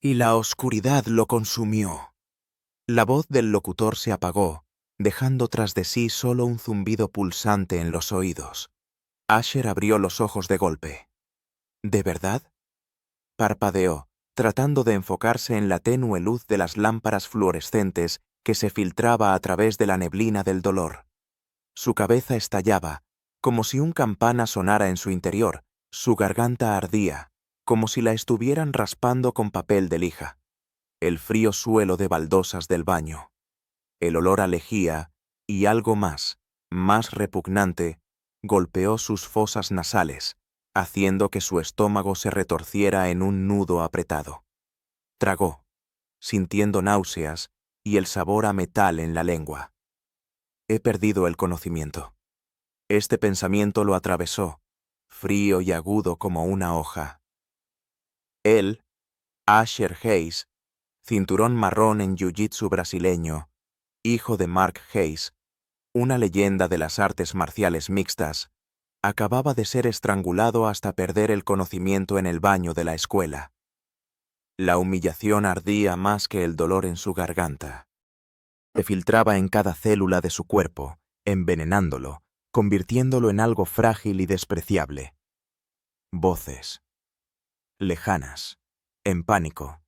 y la oscuridad lo consumió. La voz del locutor se apagó, dejando tras de sí solo un zumbido pulsante en los oídos. Asher abrió los ojos de golpe. ¿De verdad? Parpadeó, tratando de enfocarse en la tenue luz de las lámparas fluorescentes que se filtraba a través de la neblina del dolor. Su cabeza estallaba, como si un campana sonara en su interior. Su garganta ardía, como si la estuvieran raspando con papel de lija. El frío suelo de baldosas del baño, el olor a lejía y algo más repugnante, golpeó sus fosas nasales, haciendo que su estómago se retorciera en un nudo apretado. Tragó, sintiendo náuseas y el sabor a metal en la lengua. He perdido el conocimiento. Este pensamiento lo atravesó, frío y agudo como una hoja. Él, Asher Hayes, cinturón marrón en jiu-jitsu brasileño, hijo de Mark Hayes, una leyenda de las artes marciales mixtas, acababa de ser estrangulado hasta perder el conocimiento en el baño de la escuela. La humillación ardía más que el dolor en su garganta. Se filtraba en cada célula de su cuerpo, envenenándolo, convirtiéndolo en algo frágil y despreciable. Voces. Lejanas, en pánico.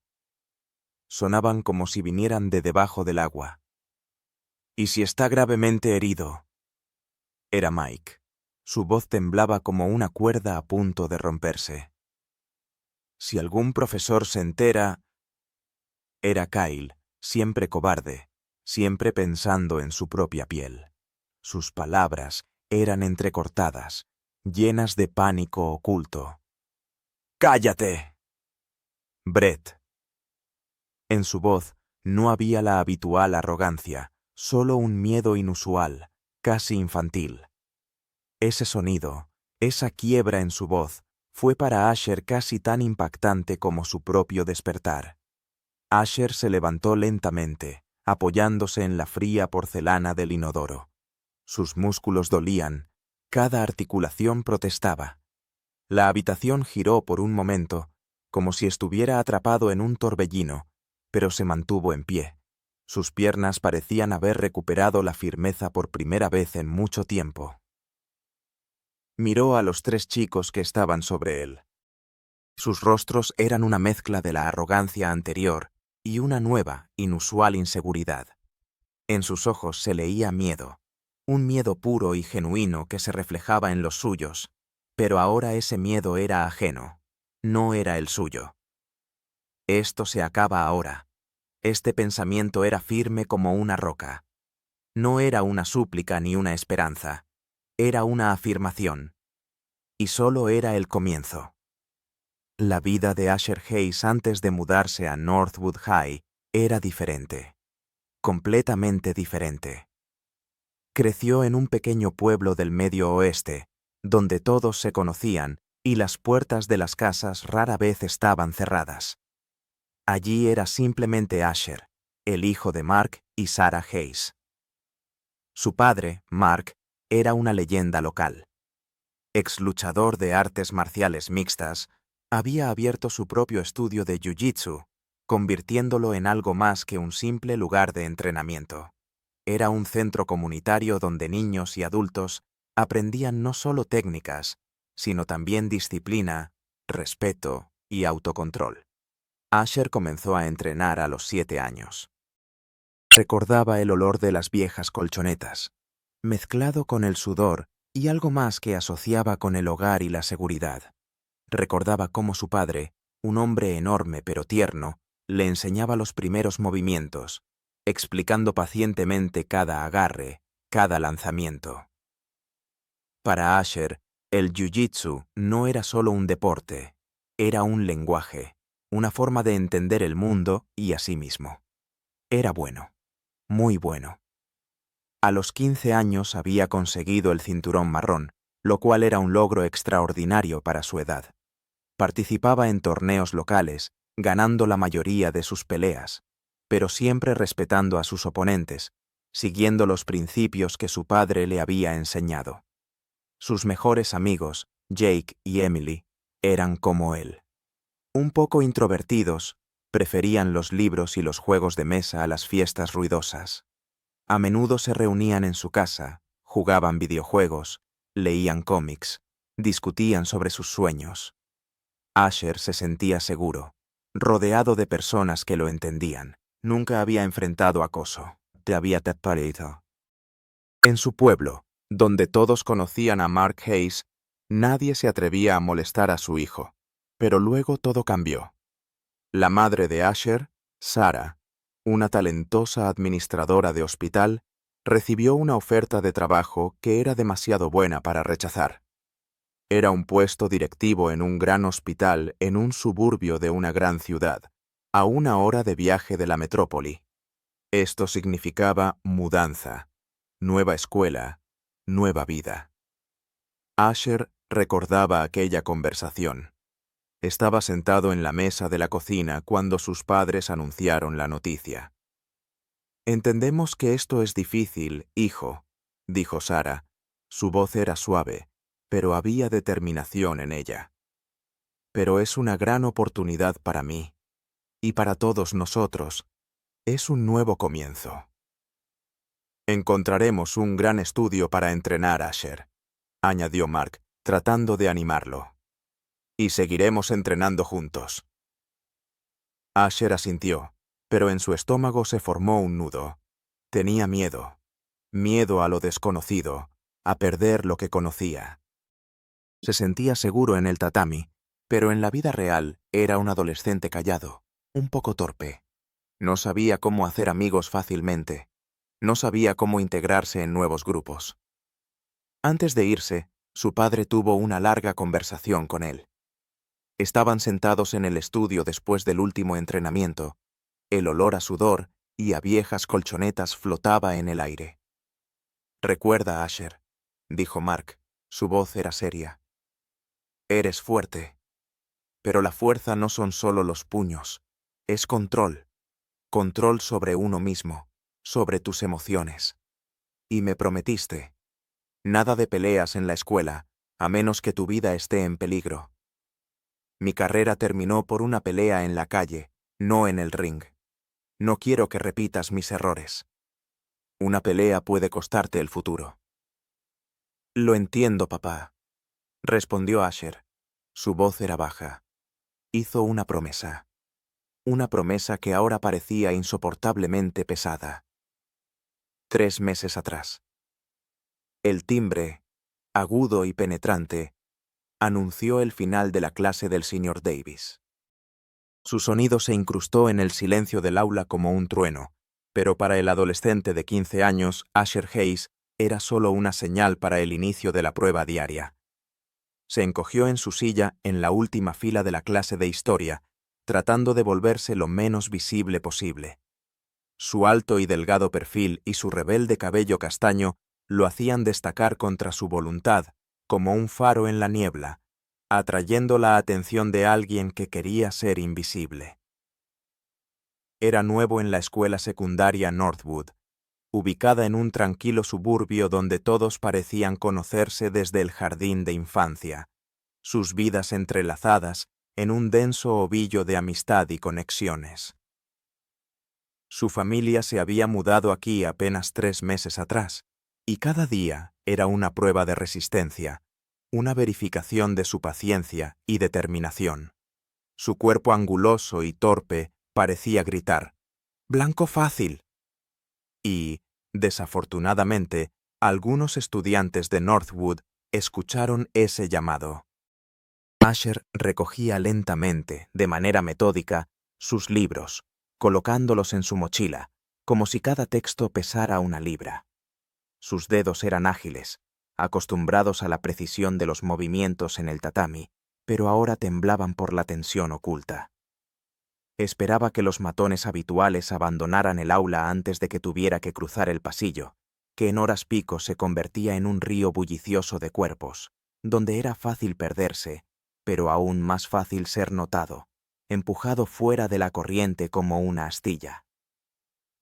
Sonaban como si vinieran de debajo del agua. ¿Y si está gravemente herido? Era Mike. Su voz temblaba como una cuerda a punto de romperse. Si algún profesor se entera... Era Kyle, siempre cobarde, siempre pensando en su propia piel. Sus palabras eran entrecortadas, llenas de pánico oculto. ¡Cállate! Brett. En su voz no había la habitual arrogancia, solo un miedo inusual, casi infantil. Ese sonido, esa quiebra en su voz, fue para Asher casi tan impactante como su propio despertar. Asher se levantó lentamente, apoyándose en la fría porcelana del inodoro. Sus músculos dolían, cada articulación protestaba. La habitación giró por un momento, como si estuviera atrapado en un torbellino, pero se mantuvo en pie. Sus piernas parecían haber recuperado la firmeza por primera vez en mucho tiempo. Miró a los 3 chicos que estaban sobre él. Sus rostros eran una mezcla de la arrogancia anterior y una nueva, inusual inseguridad. En sus ojos se leía miedo, un miedo puro y genuino que se reflejaba en los suyos, pero ahora ese miedo era ajeno, no era el suyo. Esto se acaba ahora. Este pensamiento era firme como una roca. No era una súplica ni una esperanza, era una afirmación. Y solo era el comienzo. La vida de Asher Hayes antes de mudarse a Northwood High era diferente. Completamente diferente. Creció en un pequeño pueblo del Medio Oeste, donde todos se conocían y las puertas de las casas rara vez estaban cerradas. Allí era simplemente Asher, el hijo de Mark y Sarah Hayes. Su padre, Mark, era una leyenda local. Ex luchador de artes marciales mixtas, había abierto su propio estudio de jiu-jitsu, convirtiéndolo en algo más que un simple lugar de entrenamiento. Era un centro comunitario donde niños y adultos aprendían no solo técnicas, sino también disciplina, respeto y autocontrol. Asher comenzó a entrenar a los 7 años. Recordaba el olor de las viejas colchonetas, mezclado con el sudor y algo más que asociaba con el hogar y la seguridad. Recordaba cómo su padre, un hombre enorme pero tierno, le enseñaba los primeros movimientos, explicando pacientemente cada agarre, cada lanzamiento. Para Asher, el jiu-jitsu no era solo un deporte, era un lenguaje, una forma de entender el mundo y a sí mismo. Era bueno, muy bueno. A los 15 años había conseguido el cinturón marrón, lo cual era un logro extraordinario para su edad. Participaba en torneos locales, ganando la mayoría de sus peleas, pero siempre respetando a sus oponentes, siguiendo los principios que su padre le había enseñado. Sus mejores amigos, Jake y Emily, eran como él. Un poco introvertidos, Preferían los libros y los juegos de mesa a las fiestas ruidosas. A menudo se reunían en su casa, jugaban videojuegos, leían cómics, discutían sobre sus sueños. Asher se sentía seguro, rodeado de personas que lo entendían. Nunca había enfrentado acoso. En su pueblo, donde todos conocían a Mark Hayes, nadie se atrevía a molestar a su hijo. Pero luego todo cambió. La madre de Asher, Sarah, una talentosa administradora de hospital, recibió una oferta de trabajo que era demasiado buena para rechazar. Era un puesto directivo en un gran hospital en un suburbio de una gran ciudad, a 1 hora de viaje de la metrópoli. Esto significaba mudanza, nueva escuela, nueva vida. Asher recordaba aquella conversación. Estaba sentado en la mesa de la cocina cuando sus padres anunciaron la noticia. «Entendemos que esto es difícil, hijo», dijo Sarah. Su voz era suave, pero había determinación en ella. «Pero es una gran oportunidad para mí, y para todos nosotros. Es un nuevo comienzo». «Encontraremos un gran estudio para entrenar a Asher», añadió Mark, tratando de animarlo. «Y seguiremos entrenando juntos». Asher asintió, pero en su estómago se formó un nudo. Tenía miedo. Miedo a lo desconocido, a perder lo que conocía. Se sentía seguro en el tatami, pero en la vida real era un adolescente callado, un poco torpe. No sabía cómo hacer amigos fácilmente. No sabía cómo integrarse en nuevos grupos. Antes de irse, su padre tuvo una larga conversación con él. Estaban sentados en el estudio después del último entrenamiento. El olor a sudor y a viejas colchonetas flotaba en el aire. «Recuerda, Asher», dijo Mark. Su voz era seria. «Eres fuerte. Pero la fuerza no son solo los puños. Es control. Control sobre uno mismo, sobre tus emociones. Y me prometiste. Nada de peleas en la escuela, a menos que tu vida esté en peligro. Mi carrera terminó por una pelea en la calle, no en el ring. No quiero que repitas mis errores. Una pelea puede costarte el futuro». «Lo entiendo, papá», respondió Asher. Su voz era baja. Hizo una promesa. Una promesa que ahora parecía insoportablemente pesada. 3 meses atrás. El timbre, agudo y penetrante, anunció el final de la clase del señor Davis. Su sonido se incrustó en el silencio del aula como un trueno, pero para el adolescente de 15 años, Asher Hayes, era solo una señal para el inicio de la prueba diaria. Se encogió en su silla en la última fila de la clase de historia, tratando de volverse lo menos visible posible. Su alto y delgado perfil y su rebelde cabello castaño lo hacían destacar contra su voluntad, como un faro en la niebla, atrayendo la atención de alguien que quería ser invisible. Era nuevo en la escuela secundaria Northwood, ubicada en un tranquilo suburbio donde todos parecían conocerse desde el jardín de infancia, sus vidas entrelazadas en un denso ovillo de amistad y conexiones. Su familia se había mudado aquí apenas 3 meses atrás, y cada día era una prueba de resistencia, una verificación de su paciencia y determinación. Su cuerpo anguloso y torpe parecía gritar, «¡Blanco fácil!». Y, desafortunadamente, algunos estudiantes de Northwood escucharon ese llamado. Asher recogía lentamente, de manera metódica, sus libros, colocándolos en su mochila, como si cada texto pesara 1 libra. Sus dedos eran ágiles, acostumbrados a la precisión de los movimientos en el tatami, pero ahora temblaban por la tensión oculta. Esperaba que los matones habituales abandonaran el aula antes de que tuviera que cruzar el pasillo, que en horas pico se convertía en un río bullicioso de cuerpos, donde era fácil perderse, pero aún más fácil ser notado, empujado fuera de la corriente como una astilla.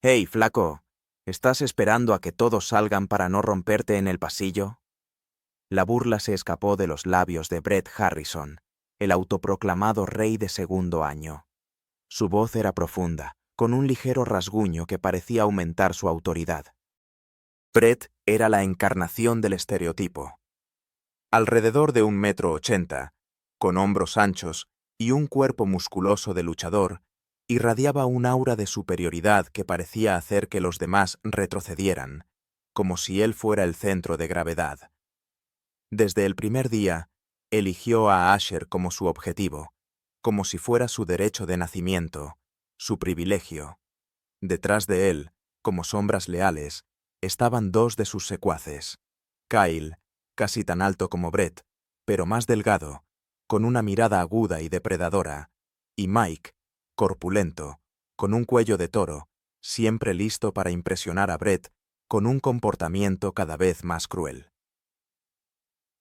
«Hey, flaco, ¿estás esperando a que todos salgan para no romperte en el pasillo?». La burla se escapó de los labios de Brett Harrison, el autoproclamado rey de segundo año. Su voz era profunda, con un ligero rasguño que parecía aumentar su autoridad. Brett era la encarnación del estereotipo. Alrededor de 1,80 m, con hombros anchos y un cuerpo musculoso de luchador, irradiaba un aura de superioridad que parecía hacer que los demás retrocedieran, como si él fuera el centro de gravedad. Desde el primer día, eligió a Asher como su objetivo, como si fuera su derecho de nacimiento, su privilegio. Detrás de él, como sombras leales, estaban dos de sus secuaces. Kyle, casi tan alto como Brett, pero más delgado, con una mirada aguda y depredadora, y Mike, corpulento, con un cuello de toro, siempre listo para impresionar a Brett con un comportamiento cada vez más cruel.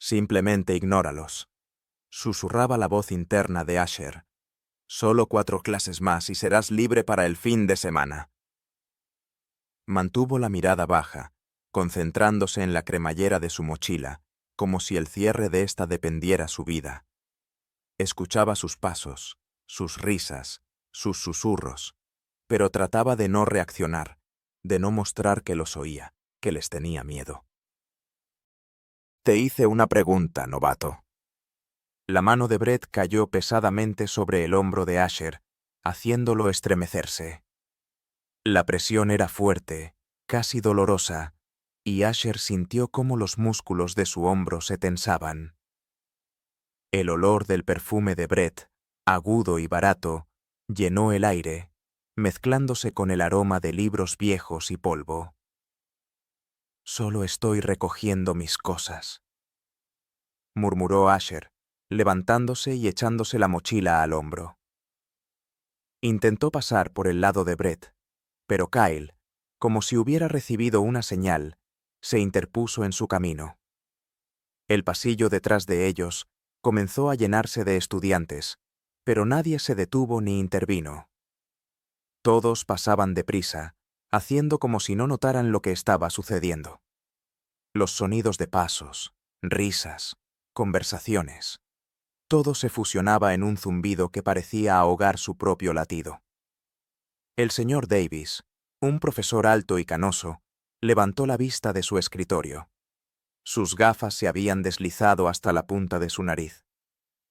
Simplemente ignóralos, susurraba la voz interna de Asher. Solo 4 clases más y serás libre para el fin de semana. Mantuvo la mirada baja, concentrándose en la cremallera de su mochila, como si el cierre de ésta dependiera su vida. Escuchaba sus pasos, sus risas, sus susurros, pero trataba de no reaccionar, de no mostrar que los oía, que les tenía miedo. Te hice una pregunta, novato. La mano de Brett cayó pesadamente sobre el hombro de Asher, haciéndolo estremecerse. La presión era fuerte, casi dolorosa, y Asher sintió cómo los músculos de su hombro se tensaban. El olor del perfume de Brett, agudo y barato, llenó el aire, mezclándose con el aroma de libros viejos y polvo. «Solo estoy recogiendo mis cosas», murmuró Asher, levantándose y echándose la mochila al hombro. Intentó pasar por el lado de Brett, pero Kyle, como si hubiera recibido una señal, se interpuso en su camino. El pasillo detrás de ellos comenzó a llenarse de estudiantes, pero nadie se detuvo ni intervino. Todos pasaban deprisa, haciendo como si no notaran lo que estaba sucediendo. Los sonidos de pasos, risas, conversaciones, todo se fusionaba en un zumbido que parecía ahogar su propio latido. El señor Davis, un profesor alto y canoso, levantó la vista de su escritorio. Sus gafas se habían deslizado hasta la punta de su nariz.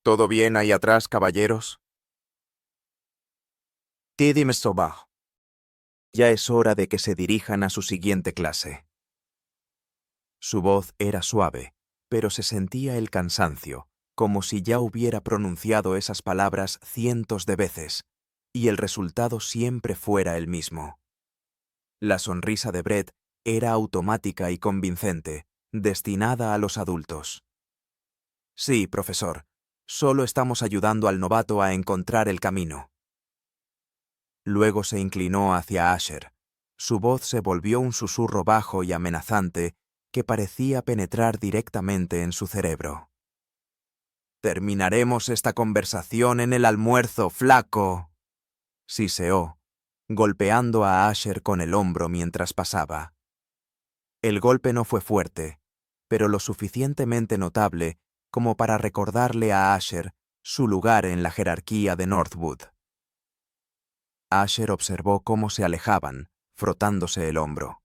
«¿Todo bien ahí atrás, caballeros?» «Tidim Sobah. Ya es hora de que se dirijan a su siguiente clase». Su voz era suave, pero se sentía el cansancio, como si ya hubiera pronunciado esas palabras cientos de veces, y el resultado siempre fuera el mismo. La sonrisa de Brett era automática y convincente, destinada a los adultos. «Sí, profesor, solo estamos ayudando al novato a encontrar el camino». Luego se inclinó hacia Asher. Su voz se volvió un susurro bajo y amenazante que parecía penetrar directamente en su cerebro. «Terminaremos esta conversación en el almuerzo, flaco», siseó, golpeando a Asher con el hombro mientras pasaba. El golpe no fue fuerte, pero lo suficientemente notable como para recordarle a Asher su lugar en la jerarquía de Northwood. Asher observó cómo se alejaban, frotándose el hombro.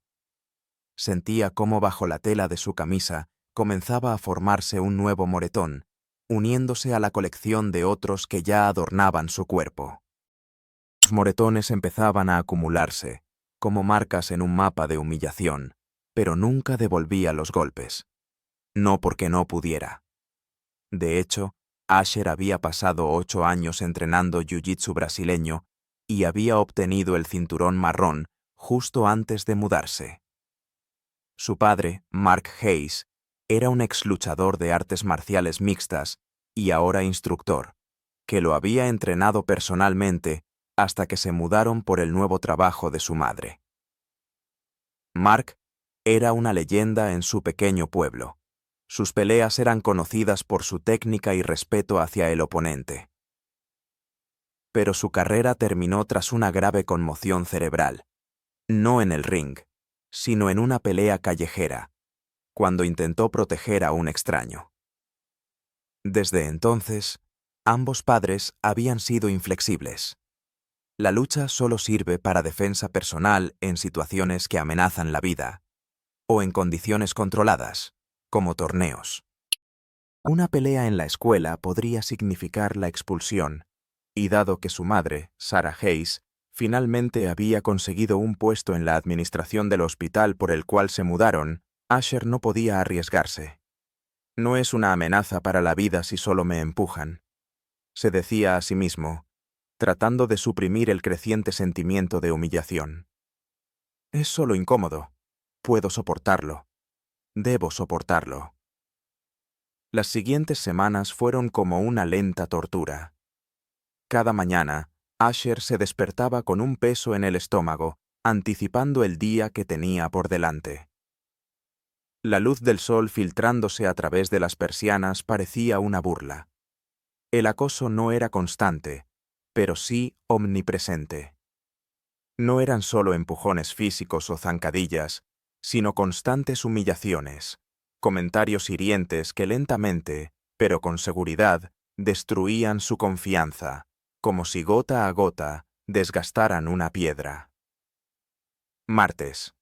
Sentía cómo bajo la tela de su camisa comenzaba a formarse un nuevo moretón, uniéndose a la colección de otros que ya adornaban su cuerpo. Los moretones empezaban a acumularse, como marcas en un mapa de humillación, pero nunca devolvía los golpes. No porque no pudiera. De hecho, Asher había pasado 8 años entrenando jiu-jitsu brasileño y había obtenido el cinturón marrón justo antes de mudarse. Su padre, Mark Hayes, era un ex luchador de artes marciales mixtas y ahora instructor, que lo había entrenado personalmente hasta que se mudaron por el nuevo trabajo de su madre. Mark era una leyenda en su pequeño pueblo. Sus peleas eran conocidas por su técnica y respeto hacia el oponente. Pero su carrera terminó tras una grave conmoción cerebral, no en el ring, sino en una pelea callejera, cuando intentó proteger a un extraño. Desde entonces, ambos padres habían sido inflexibles. La lucha solo sirve para defensa personal en situaciones que amenazan la vida, o en condiciones controladas, como torneos. Una pelea en la escuela podría significar la expulsión, y dado que su madre, Sarah Hayes, finalmente había conseguido un puesto en la administración del hospital por el cual se mudaron, Asher no podía arriesgarse. No es una amenaza para la vida si solo me empujan, se decía a sí mismo, tratando de suprimir el creciente sentimiento de humillación. Es solo incómodo. Puedo soportarlo. Debo soportarlo. Las siguientes semanas fueron como una lenta tortura. Cada mañana, Asher se despertaba con un peso en el estómago, anticipando el día que tenía por delante. La luz del sol filtrándose a través de las persianas parecía una burla. El acoso no era constante, pero sí omnipresente. No eran solo empujones físicos o zancadillas, sino constantes humillaciones, comentarios hirientes que lentamente, pero con seguridad, destruían su confianza, como si gota a gota desgastaran una piedra. Martes.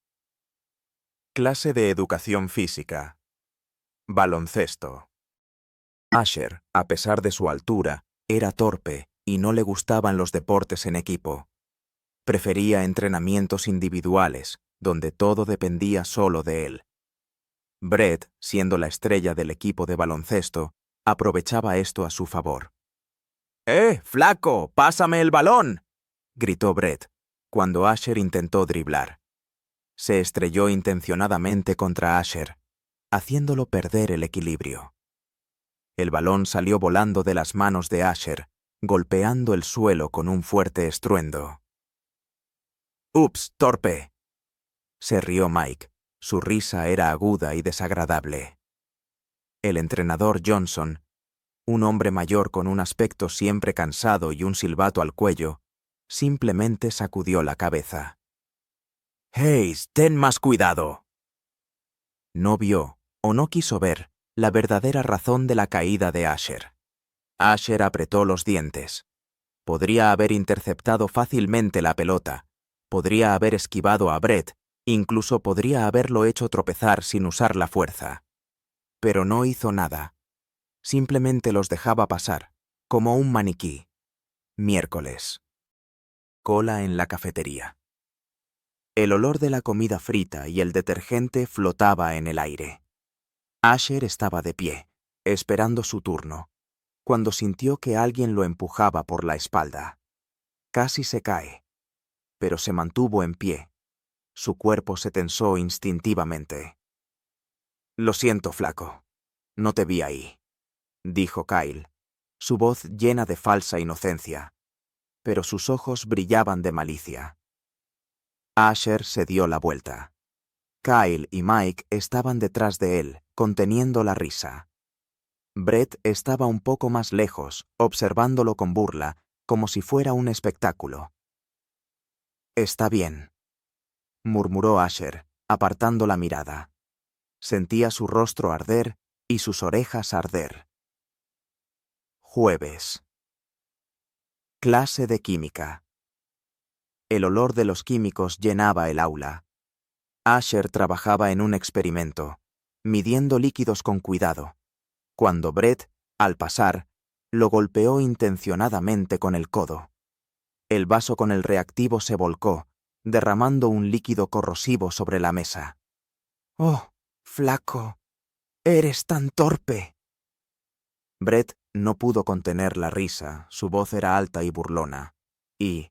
Clase de educación física. Baloncesto. Asher, a pesar de su altura, era torpe y no le gustaban los deportes en equipo. Prefería entrenamientos individuales, donde todo dependía solo de él. Brett, siendo la estrella del equipo de baloncesto, aprovechaba esto a su favor. Flaco! ¡Pásame el balón!, gritó Brett, cuando Asher intentó driblar. Se estrelló intencionadamente contra Asher, haciéndolo perder el equilibrio. El balón salió volando de las manos de Asher, golpeando el suelo con un fuerte estruendo. «¡Ups, torpe!», se rió Mike. Su risa era aguda y desagradable. El entrenador Johnson, un hombre mayor con un aspecto siempre cansado y un silbato al cuello, simplemente sacudió la cabeza. «Hayes, ten más cuidado». No vio, o no quiso ver, la verdadera razón de la caída de Asher. Asher apretó los dientes. Podría haber interceptado fácilmente la pelota, podría haber esquivado a Brett, incluso podría haberlo hecho tropezar sin usar la fuerza. Pero no hizo nada. Simplemente los dejaba pasar, como un maniquí. Miércoles. Cola en la cafetería. El olor de la comida frita y el detergente flotaba en el aire. Asher estaba de pie, esperando su turno, cuando sintió que alguien lo empujaba por la espalda. Casi se cae, pero se mantuvo en pie. Su cuerpo se tensó instintivamente. «Lo siento, flaco. No te vi ahí», dijo Kyle, su voz llena de falsa inocencia, pero sus ojos brillaban de malicia. Asher se dio la vuelta. Kyle y Mike estaban detrás de él, conteniendo la risa. Brett estaba un poco más lejos, observándolo con burla, como si fuera un espectáculo. «Está bien», murmuró Asher, apartando la mirada. Sentía su rostro arder y sus orejas arder. Jueves. Clase de química. El olor de los químicos llenaba el aula. Asher trabajaba en un experimento, midiendo líquidos con cuidado, cuando Brett, al pasar, lo golpeó intencionadamente con el codo. El vaso con el reactivo se volcó, derramando un líquido corrosivo sobre la mesa. «Oh, flaco, eres tan torpe». Brett no pudo contener la risa, su voz era alta y burlona. Y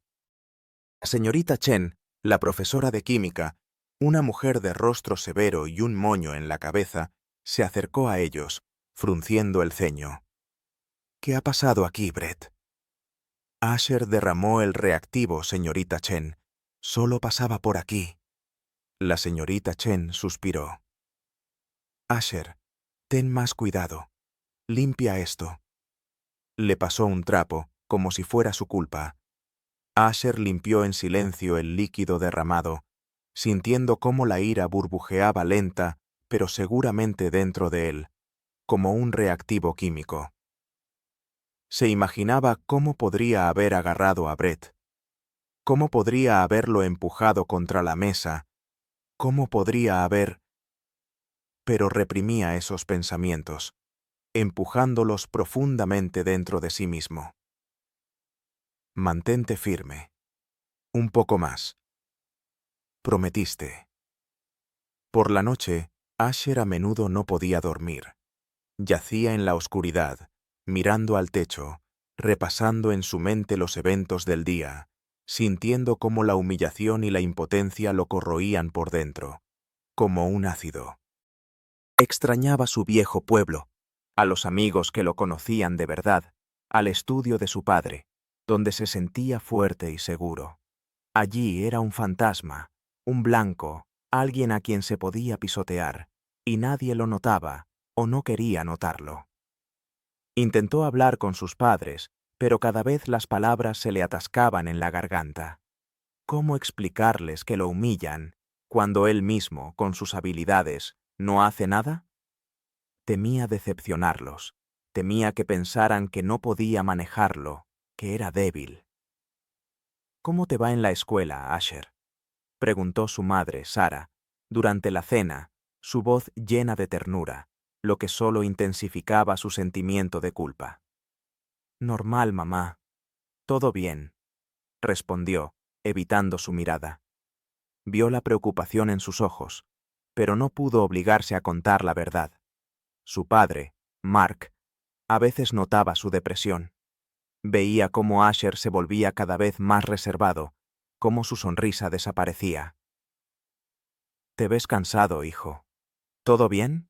la señorita Chen, la profesora de química, una mujer de rostro severo y un moño en la cabeza, se acercó a ellos, frunciendo el ceño. «¿Qué ha pasado aquí, Brett?» «Asher derramó el reactivo, señorita Chen. Solo pasaba por aquí». La señorita Chen suspiró. «Asher, ten más cuidado. Limpia esto». Le pasó un trapo, como si fuera su culpa. Asher limpió en silencio el líquido derramado, sintiendo cómo la ira burbujeaba lenta, pero seguramente dentro de él, como un reactivo químico. Se imaginaba cómo podría haber agarrado a Brett. ¿Cómo podría haberlo empujado contra la mesa? ¿Cómo podría haber...? Pero reprimía esos pensamientos, empujándolos profundamente dentro de sí mismo. Mantente firme. Un poco más. Prometiste. Por la noche, Asher a menudo no podía dormir. Yacía en la oscuridad, mirando al techo, repasando en su mente los eventos del día, sintiendo cómo la humillación y la impotencia lo corroían por dentro, como un ácido. Extrañaba su viejo pueblo, a los amigos que lo conocían de verdad, al estudio de su padre, donde se sentía fuerte y seguro. Allí era un fantasma, un blanco, alguien a quien se podía pisotear, y nadie lo notaba o no quería notarlo. Intentó hablar con sus padres, pero cada vez las palabras se le atascaban en la garganta. ¿Cómo explicarles que lo humillan cuando él mismo, con sus habilidades, no hace nada? Temía decepcionarlos, temía que pensaran que no podía manejarlo, que era débil. ¿Cómo te va en la escuela, Asher?, preguntó su madre, Sara, durante la cena, su voz llena de ternura, lo que solo intensificaba su sentimiento de culpa. Normal, mamá. Todo bien, respondió, evitando su mirada. Vio la preocupación en sus ojos, pero no pudo obligarse a contar la verdad. Su padre, Mark, a veces notaba su depresión. Veía cómo Asher se volvía cada vez más reservado, cómo su sonrisa desaparecía. «Te ves cansado, hijo. ¿Todo bien?»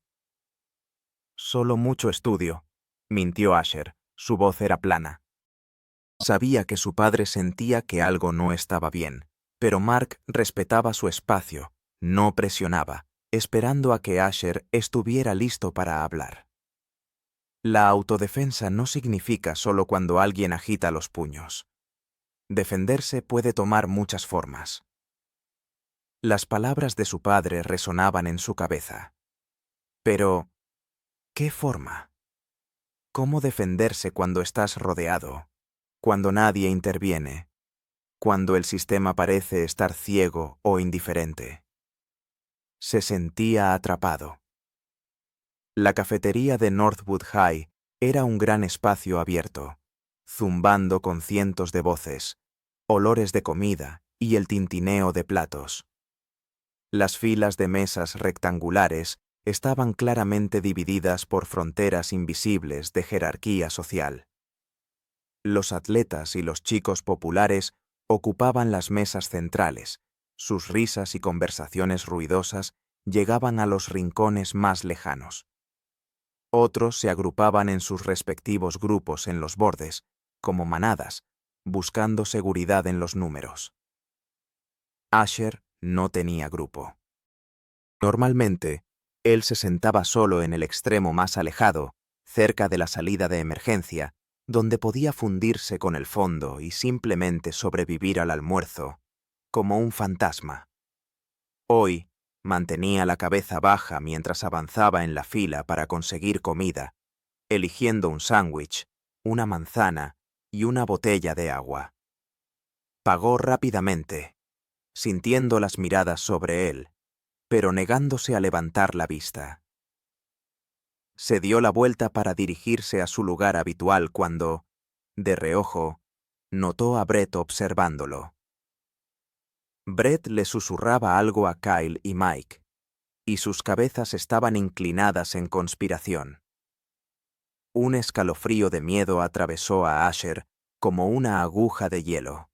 «Solo mucho estudio», mintió Asher. Su voz era plana. Sabía que su padre sentía que algo no estaba bien, pero Mark respetaba su espacio, no presionaba, esperando a que Asher estuviera listo para hablar. La autodefensa no significa solo cuando alguien agita los puños. Defenderse puede tomar muchas formas. Las palabras de su padre resonaban en su cabeza. Pero, ¿qué forma? ¿Cómo defenderse cuando estás rodeado, cuando nadie interviene, cuando el sistema parece estar ciego o indiferente? Se sentía atrapado. La cafetería de Northwood High era un gran espacio abierto, zumbando con cientos de voces, olores de comida y el tintineo de platos. Las filas de mesas rectangulares estaban claramente divididas por fronteras invisibles de jerarquía social. Los atletas y los chicos populares ocupaban las mesas centrales, sus risas y conversaciones ruidosas llegaban a los rincones más lejanos. Otros se agrupaban en sus respectivos grupos en los bordes, como manadas, buscando seguridad en los números. Asher no tenía grupo. Normalmente, él se sentaba solo en el extremo más alejado, cerca de la salida de emergencia, donde podía fundirse con el fondo y simplemente sobrevivir al almuerzo, como un fantasma. Hoy, mantenía la cabeza baja mientras avanzaba en la fila para conseguir comida, eligiendo un sándwich, una manzana y una botella de agua. Pagó rápidamente, sintiendo las miradas sobre él, pero negándose a levantar la vista. Se dio la vuelta para dirigirse a su lugar habitual cuando, de reojo, notó a Brett observándolo. Brett le susurraba algo a Kyle y Mike, y sus cabezas estaban inclinadas en conspiración. Un escalofrío de miedo atravesó a Asher como una aguja de hielo.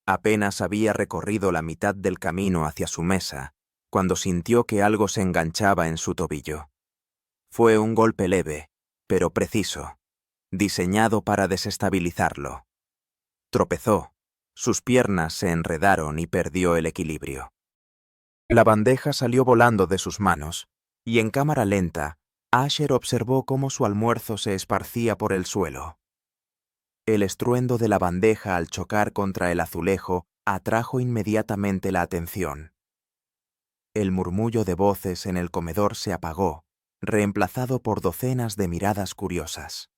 Apenas había recorrido la mitad del camino hacia su mesa, cuando sintió que algo se enganchaba en su tobillo. Fue un golpe leve, pero preciso, diseñado para desestabilizarlo. Tropezó, sus piernas se enredaron y perdió el equilibrio. La bandeja salió volando de sus manos, y en cámara lenta, Asher observó cómo su almuerzo se esparcía por el suelo. El estruendo de la bandeja al chocar contra el azulejo atrajo inmediatamente la atención. El murmullo de voces en el comedor se apagó, reemplazado por docenas de miradas curiosas.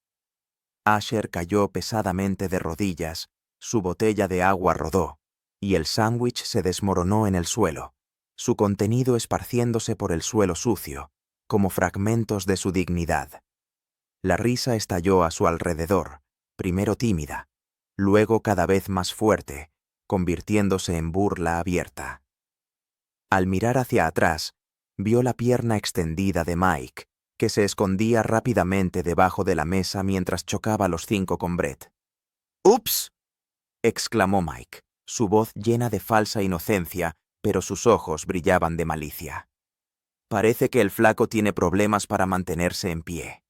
Asher cayó pesadamente de rodillas Su botella de agua rodó, y el sándwich se desmoronó en el suelo, su contenido esparciéndose por el suelo sucio, como fragmentos de su dignidad. La risa estalló a su alrededor, primero tímida, luego cada vez más fuerte, convirtiéndose en burla abierta. Al mirar hacia atrás, vio la pierna extendida de Mike, que se escondía rápidamente debajo de la mesa mientras chocaba los 5 con Brett. ¡Ups!, exclamó Mike, su voz llena de falsa inocencia, pero sus ojos brillaban de malicia. Parece que el flaco tiene problemas para mantenerse en pie.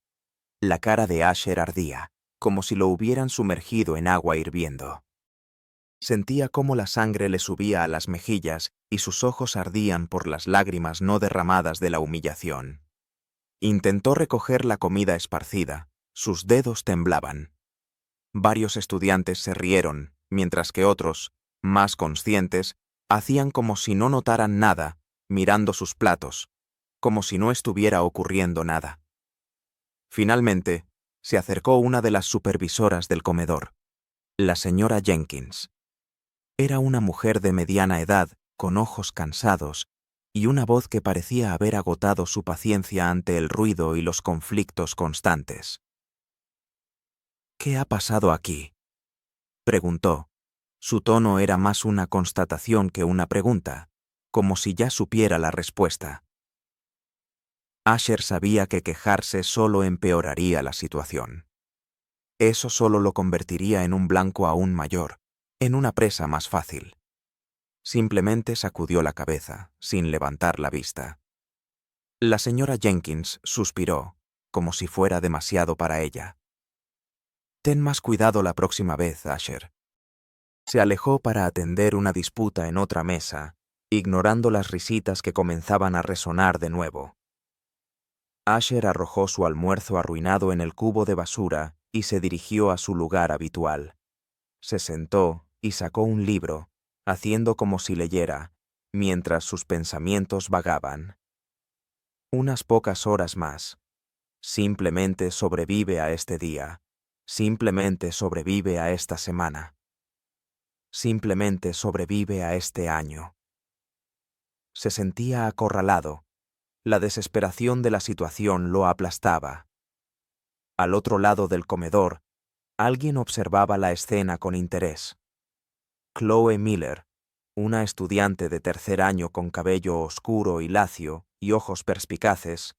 La cara de Asher ardía, como si lo hubieran sumergido en agua hirviendo. Sentía cómo la sangre le subía a las mejillas y sus ojos ardían por las lágrimas no derramadas de la humillación. Intentó recoger la comida esparcida, sus dedos temblaban. Varios estudiantes se rieron, mientras que otros, más conscientes, hacían como si no notaran nada, mirando sus platos, como si no estuviera ocurriendo nada. Finalmente, se acercó una de las supervisoras del comedor, la señora Jenkins. Era una mujer de mediana edad, con ojos cansados, y una voz que parecía haber agotado su paciencia ante el ruido y los conflictos constantes. «¿Qué ha pasado aquí?», preguntó. Su tono era más una constatación que una pregunta, como si ya supiera la respuesta. Asher sabía que quejarse solo empeoraría la situación. Eso solo lo convertiría en un blanco aún mayor, en una presa más fácil. Simplemente sacudió la cabeza, sin levantar la vista. La señora Jenkins suspiró, como si fuera demasiado para ella. «Ten más cuidado la próxima vez, Asher». Se alejó para atender una disputa en otra mesa, ignorando las risitas que comenzaban a resonar de nuevo. Asher arrojó su almuerzo arruinado en el cubo de basura y se dirigió a su lugar habitual. Se sentó y sacó un libro, haciendo como si leyera, mientras sus pensamientos vagaban. Unas pocas horas más. Simplemente sobrevive a este día. Simplemente sobrevive a esta semana. Simplemente sobrevive a este año. Se sentía acorralado. La desesperación de la situación lo aplastaba. Al otro lado del comedor, alguien observaba la escena con interés. Chloe Miller, una estudiante de 3er año con cabello oscuro y lacio y ojos perspicaces,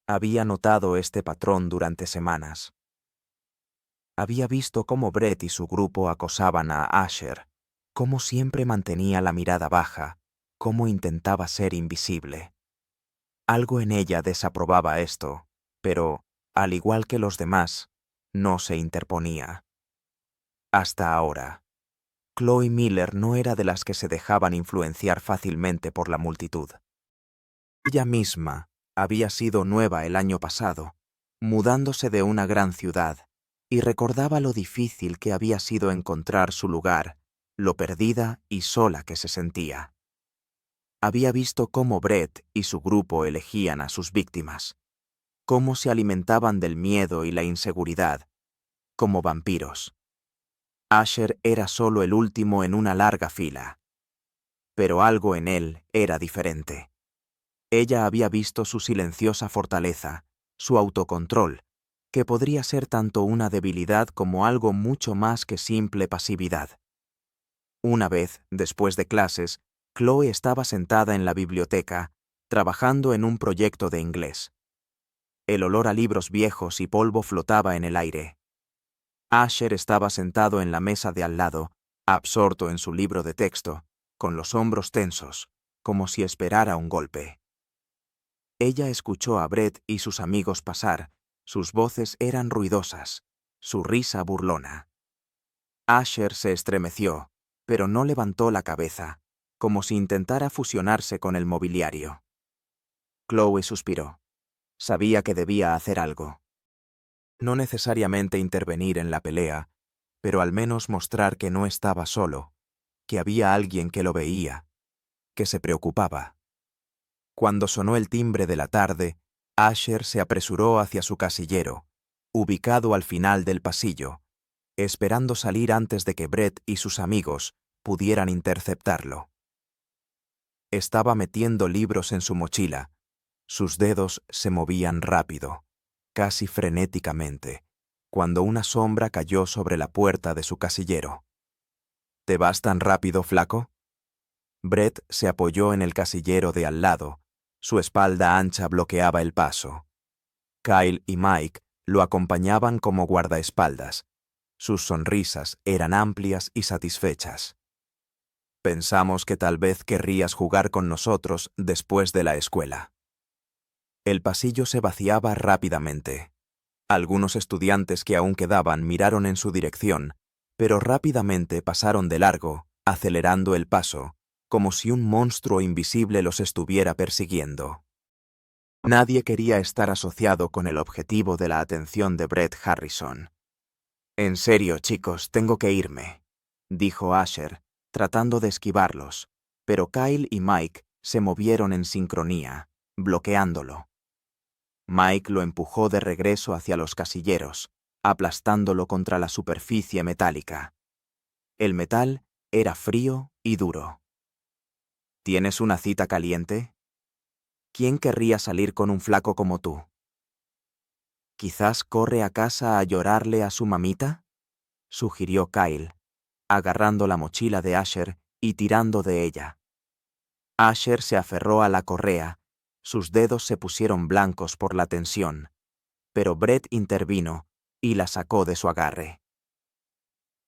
había notado este patrón durante semanas. Había visto cómo Brett y su grupo acosaban a Asher, cómo siempre mantenía la mirada baja, cómo intentaba ser invisible. Algo en ella desaprobaba esto, pero, al igual que los demás, no se interponía. Hasta ahora. Chloe Miller no era de las que se dejaban influenciar fácilmente por la multitud. Ella misma había sido nueva el año pasado, mudándose de una gran ciudad, y recordaba lo difícil que había sido encontrar su lugar, lo perdida y sola que se sentía. Había visto cómo Brett y su grupo elegían a sus víctimas, cómo se alimentaban del miedo y la inseguridad, como vampiros. Asher era solo el último en una larga fila. Pero algo en él era diferente. Ella había visto su silenciosa fortaleza, su autocontrol, que podría ser tanto una debilidad como algo mucho más que simple pasividad. Una vez, después de clases, Chloe estaba sentada en la biblioteca, trabajando en un proyecto de inglés. El olor a libros viejos y polvo flotaba en el aire. Asher estaba sentado en la mesa de al lado, absorto en su libro de texto, con los hombros tensos, como si esperara un golpe. Ella escuchó a Brett y sus amigos pasar, sus voces eran ruidosas, su risa burlona. Asher se estremeció, pero no levantó la cabeza, como si intentara fusionarse con el mobiliario. Chloe suspiró. Sabía que debía hacer algo. No necesariamente intervenir en la pelea, pero al menos mostrar que no estaba solo, que había alguien que lo veía, que se preocupaba. Cuando sonó el timbre de la tarde, Asher se apresuró hacia su casillero, ubicado al final del pasillo, esperando salir antes de que Brett y sus amigos pudieran interceptarlo. Estaba metiendo libros en su mochila. Sus dedos se movían rápido, casi frenéticamente, cuando una sombra cayó sobre la puerta de su casillero. ¿Te vas tan rápido, flaco? Brett se apoyó en el casillero de al lado. Su espalda ancha bloqueaba el paso. Kyle y Mike lo acompañaban como guardaespaldas. Sus sonrisas eran amplias y satisfechas. Pensamos que tal vez querrías jugar con nosotros después de la escuela. El pasillo se vaciaba rápidamente. Algunos estudiantes que aún quedaban miraron en su dirección, pero rápidamente pasaron de largo, acelerando el paso, como si un monstruo invisible los estuviera persiguiendo. Nadie quería estar asociado con el objetivo de la atención de Brett Harrison. «En serio, chicos, tengo que irme», dijo Asher, tratando de esquivarlos, pero Kyle y Mike se movieron en sincronía, bloqueándolo. Mike lo empujó de regreso hacia los casilleros, aplastándolo contra la superficie metálica. El metal era frío y duro. ¿Tienes una cita caliente? ¿Quién querría salir con un flaco como tú? ¿Quizás corre a casa a llorarle a su mamita?, sugirió Kyle, agarrando la mochila de Asher y tirando de ella. Asher se aferró a la correa, sus dedos se pusieron blancos por la tensión, pero Brett intervino y la sacó de su agarre.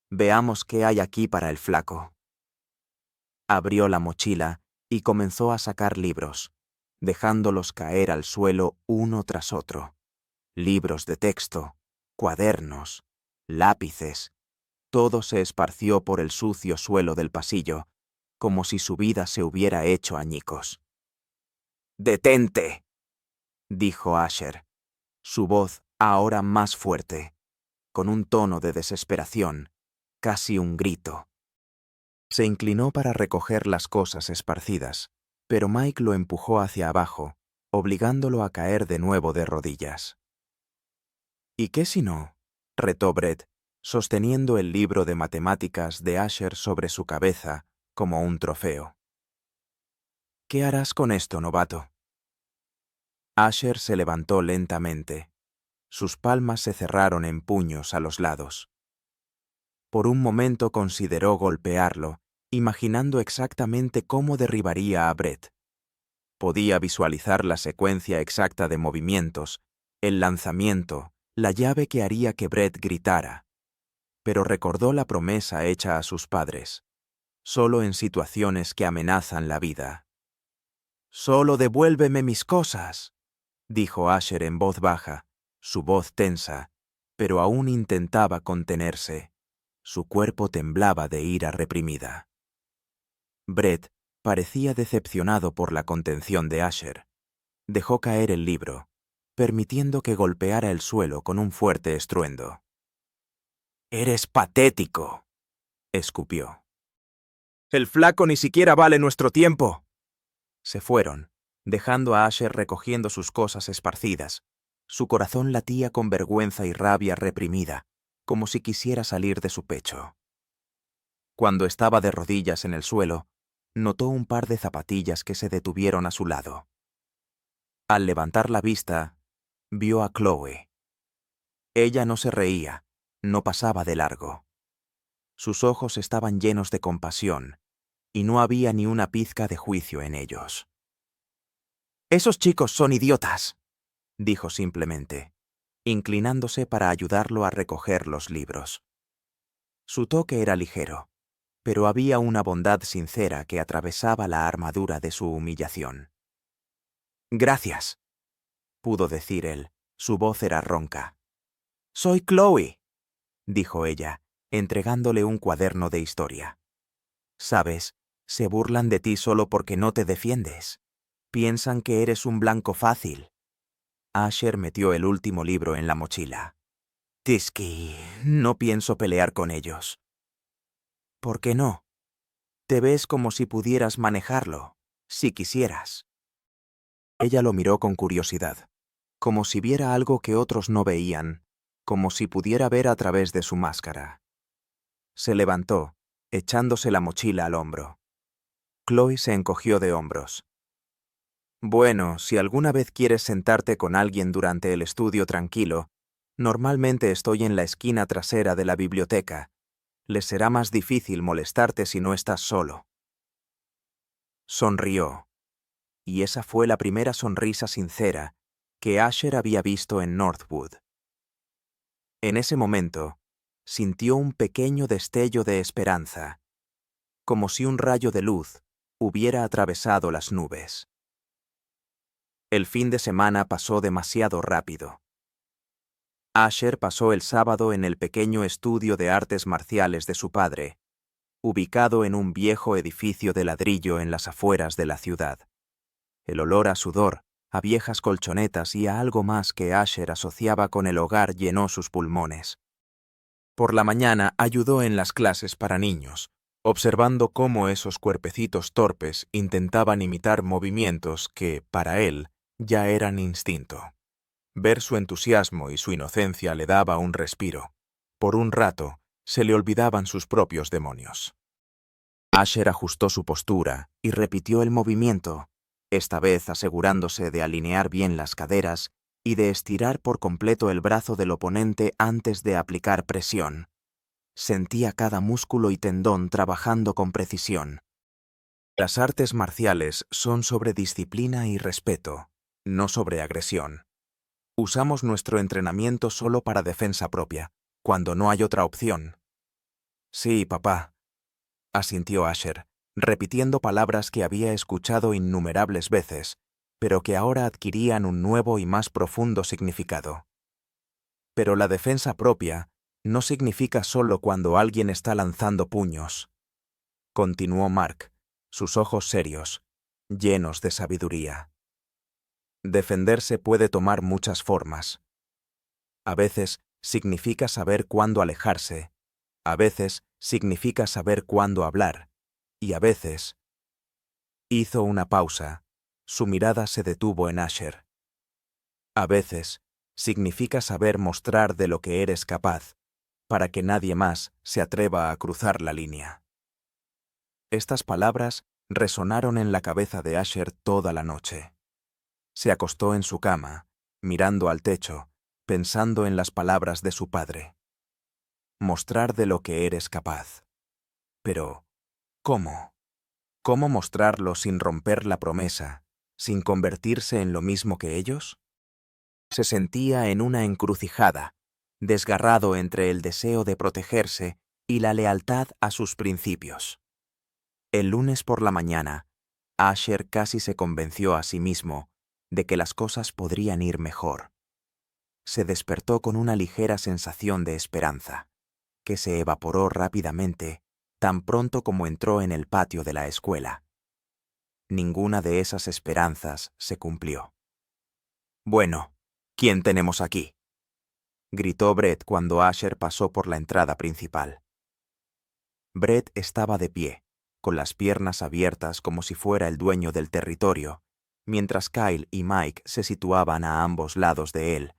Veamos qué hay aquí para el flaco. Abrió la mochila y comenzó a sacar libros, dejándolos caer al suelo uno tras otro. Libros de texto, cuadernos, lápices. Todo se esparció por el sucio suelo del pasillo, como si su vida se hubiera hecho añicos. «¡Detente!», dijo Asher, su voz ahora más fuerte, con un tono de desesperación, casi un grito. Se inclinó para recoger las cosas esparcidas, pero Mike lo empujó hacia abajo, obligándolo a caer de nuevo de rodillas. «¿Y qué si no?», retó Brett, sosteniendo el libro de matemáticas de Asher sobre su cabeza como un trofeo. «¿Qué harás con esto, novato?». Asher se levantó lentamente. Sus palmas se cerraron en puños a los lados. Por un momento consideró golpearlo, imaginando exactamente cómo derribaría a Brett. Podía visualizar la secuencia exacta de movimientos, el lanzamiento, la llave que haría que Brett gritara. Pero recordó la promesa hecha a sus padres. Solo en situaciones que amenazan la vida. «Solo devuélveme mis cosas», dijo Asher en voz baja, su voz tensa, pero aún intentaba contenerse. Su cuerpo temblaba de ira reprimida. Brett parecía decepcionado por la contención de Asher. Dejó caer el libro, permitiendo que golpeara el suelo con un fuerte estruendo. «¡Eres patético!», escupió. «El flaco ni siquiera vale nuestro tiempo». Se fueron, dejando a Asher recogiendo sus cosas esparcidas. Su corazón latía con vergüenza y rabia reprimida, como si quisiera salir de su pecho. Cuando estaba de rodillas en el suelo, notó un par de zapatillas que se detuvieron a su lado. Al levantar la vista, vio a Chloe. Ella no se reía, no pasaba de largo. Sus ojos estaban llenos de compasión, y no había ni una pizca de juicio en ellos. «Esos chicos son idiotas», dijo simplemente, inclinándose para ayudarlo a recoger los libros. Su toque era ligero, pero había una bondad sincera que atravesaba la armadura de su humillación. «Gracias», pudo decir él, su voz era ronca. «Soy Chloe», dijo ella, entregándole un cuaderno de historia. «Sabes, se burlan de ti solo porque no te defiendes. Piensan que eres un blanco fácil». Asher metió el último libro en la mochila. «Tisky, no pienso pelear con ellos». «¿Por qué no? Te ves como si pudieras manejarlo, si quisieras». Ella lo miró con curiosidad, como si viera algo que otros no veían, como si pudiera ver a través de su máscara. Se levantó, echándose la mochila al hombro. Chloe se encogió de hombros. Bueno, si alguna vez quieres sentarte con alguien durante el estudio tranquilo, normalmente estoy en la esquina trasera de la biblioteca. Les será más difícil molestarte si no estás solo. Sonrió. Y esa fue la primera sonrisa sincera que Asher había visto en Northwood. En ese momento, sintió un pequeño destello de esperanza, como si un rayo de luz hubiera atravesado las nubes. El fin de semana pasó demasiado rápido. Asher pasó el sábado en el pequeño estudio de artes marciales de su padre, ubicado en un viejo edificio de ladrillo en las afueras de la ciudad. El olor a sudor, a viejas colchonetas y a algo más que Asher asociaba con el hogar llenó sus pulmones. Por la mañana ayudó en las clases para niños, observando cómo esos cuerpecitos torpes intentaban imitar movimientos que, para él, ya eran instinto. Ver su entusiasmo y su inocencia le daba un respiro. Por un rato, se le olvidaban sus propios demonios. Asher ajustó su postura y repitió el movimiento, esta vez asegurándose de alinear bien las caderas y de estirar por completo el brazo del oponente antes de aplicar presión. Sentía cada músculo y tendón trabajando con precisión. Las artes marciales son sobre disciplina y respeto, no sobre agresión. Usamos nuestro entrenamiento solo para defensa propia, cuando no hay otra opción. Sí, papá, asintió Asher, repitiendo palabras que había escuchado innumerables veces, pero que ahora adquirían un nuevo y más profundo significado. Pero la defensa propia no significa solo cuando alguien está lanzando puños. Continuó Mark, sus ojos serios, llenos de sabiduría. Defenderse puede tomar muchas formas. A veces significa saber cuándo alejarse, a veces significa saber cuándo hablar, y a veces... Hizo una pausa. Su mirada se detuvo en Asher. A veces significa saber mostrar de lo que eres capaz, para que nadie más se atreva a cruzar la línea. Estas palabras resonaron en la cabeza de Asher toda la noche. Se acostó en su cama, mirando al techo, pensando en las palabras de su padre. Mostrar de lo que eres capaz. Pero, ¿cómo? ¿Cómo mostrarlo sin romper la promesa, sin convertirse en lo mismo que ellos? Se sentía en una encrucijada, desgarrado entre el deseo de protegerse y la lealtad a sus principios. El lunes por la mañana, Asher casi se convenció a sí mismo de que las cosas podrían ir mejor. Se despertó con una ligera sensación de esperanza, que se evaporó rápidamente tan pronto como entró en el patio de la escuela. Ninguna de esas esperanzas se cumplió. «Bueno, ¿quién tenemos aquí?», gritó Brett cuando Asher pasó por la entrada principal. Brett estaba de pie, con las piernas abiertas como si fuera el dueño del territorio, mientras Kyle y Mike se situaban a ambos lados de él.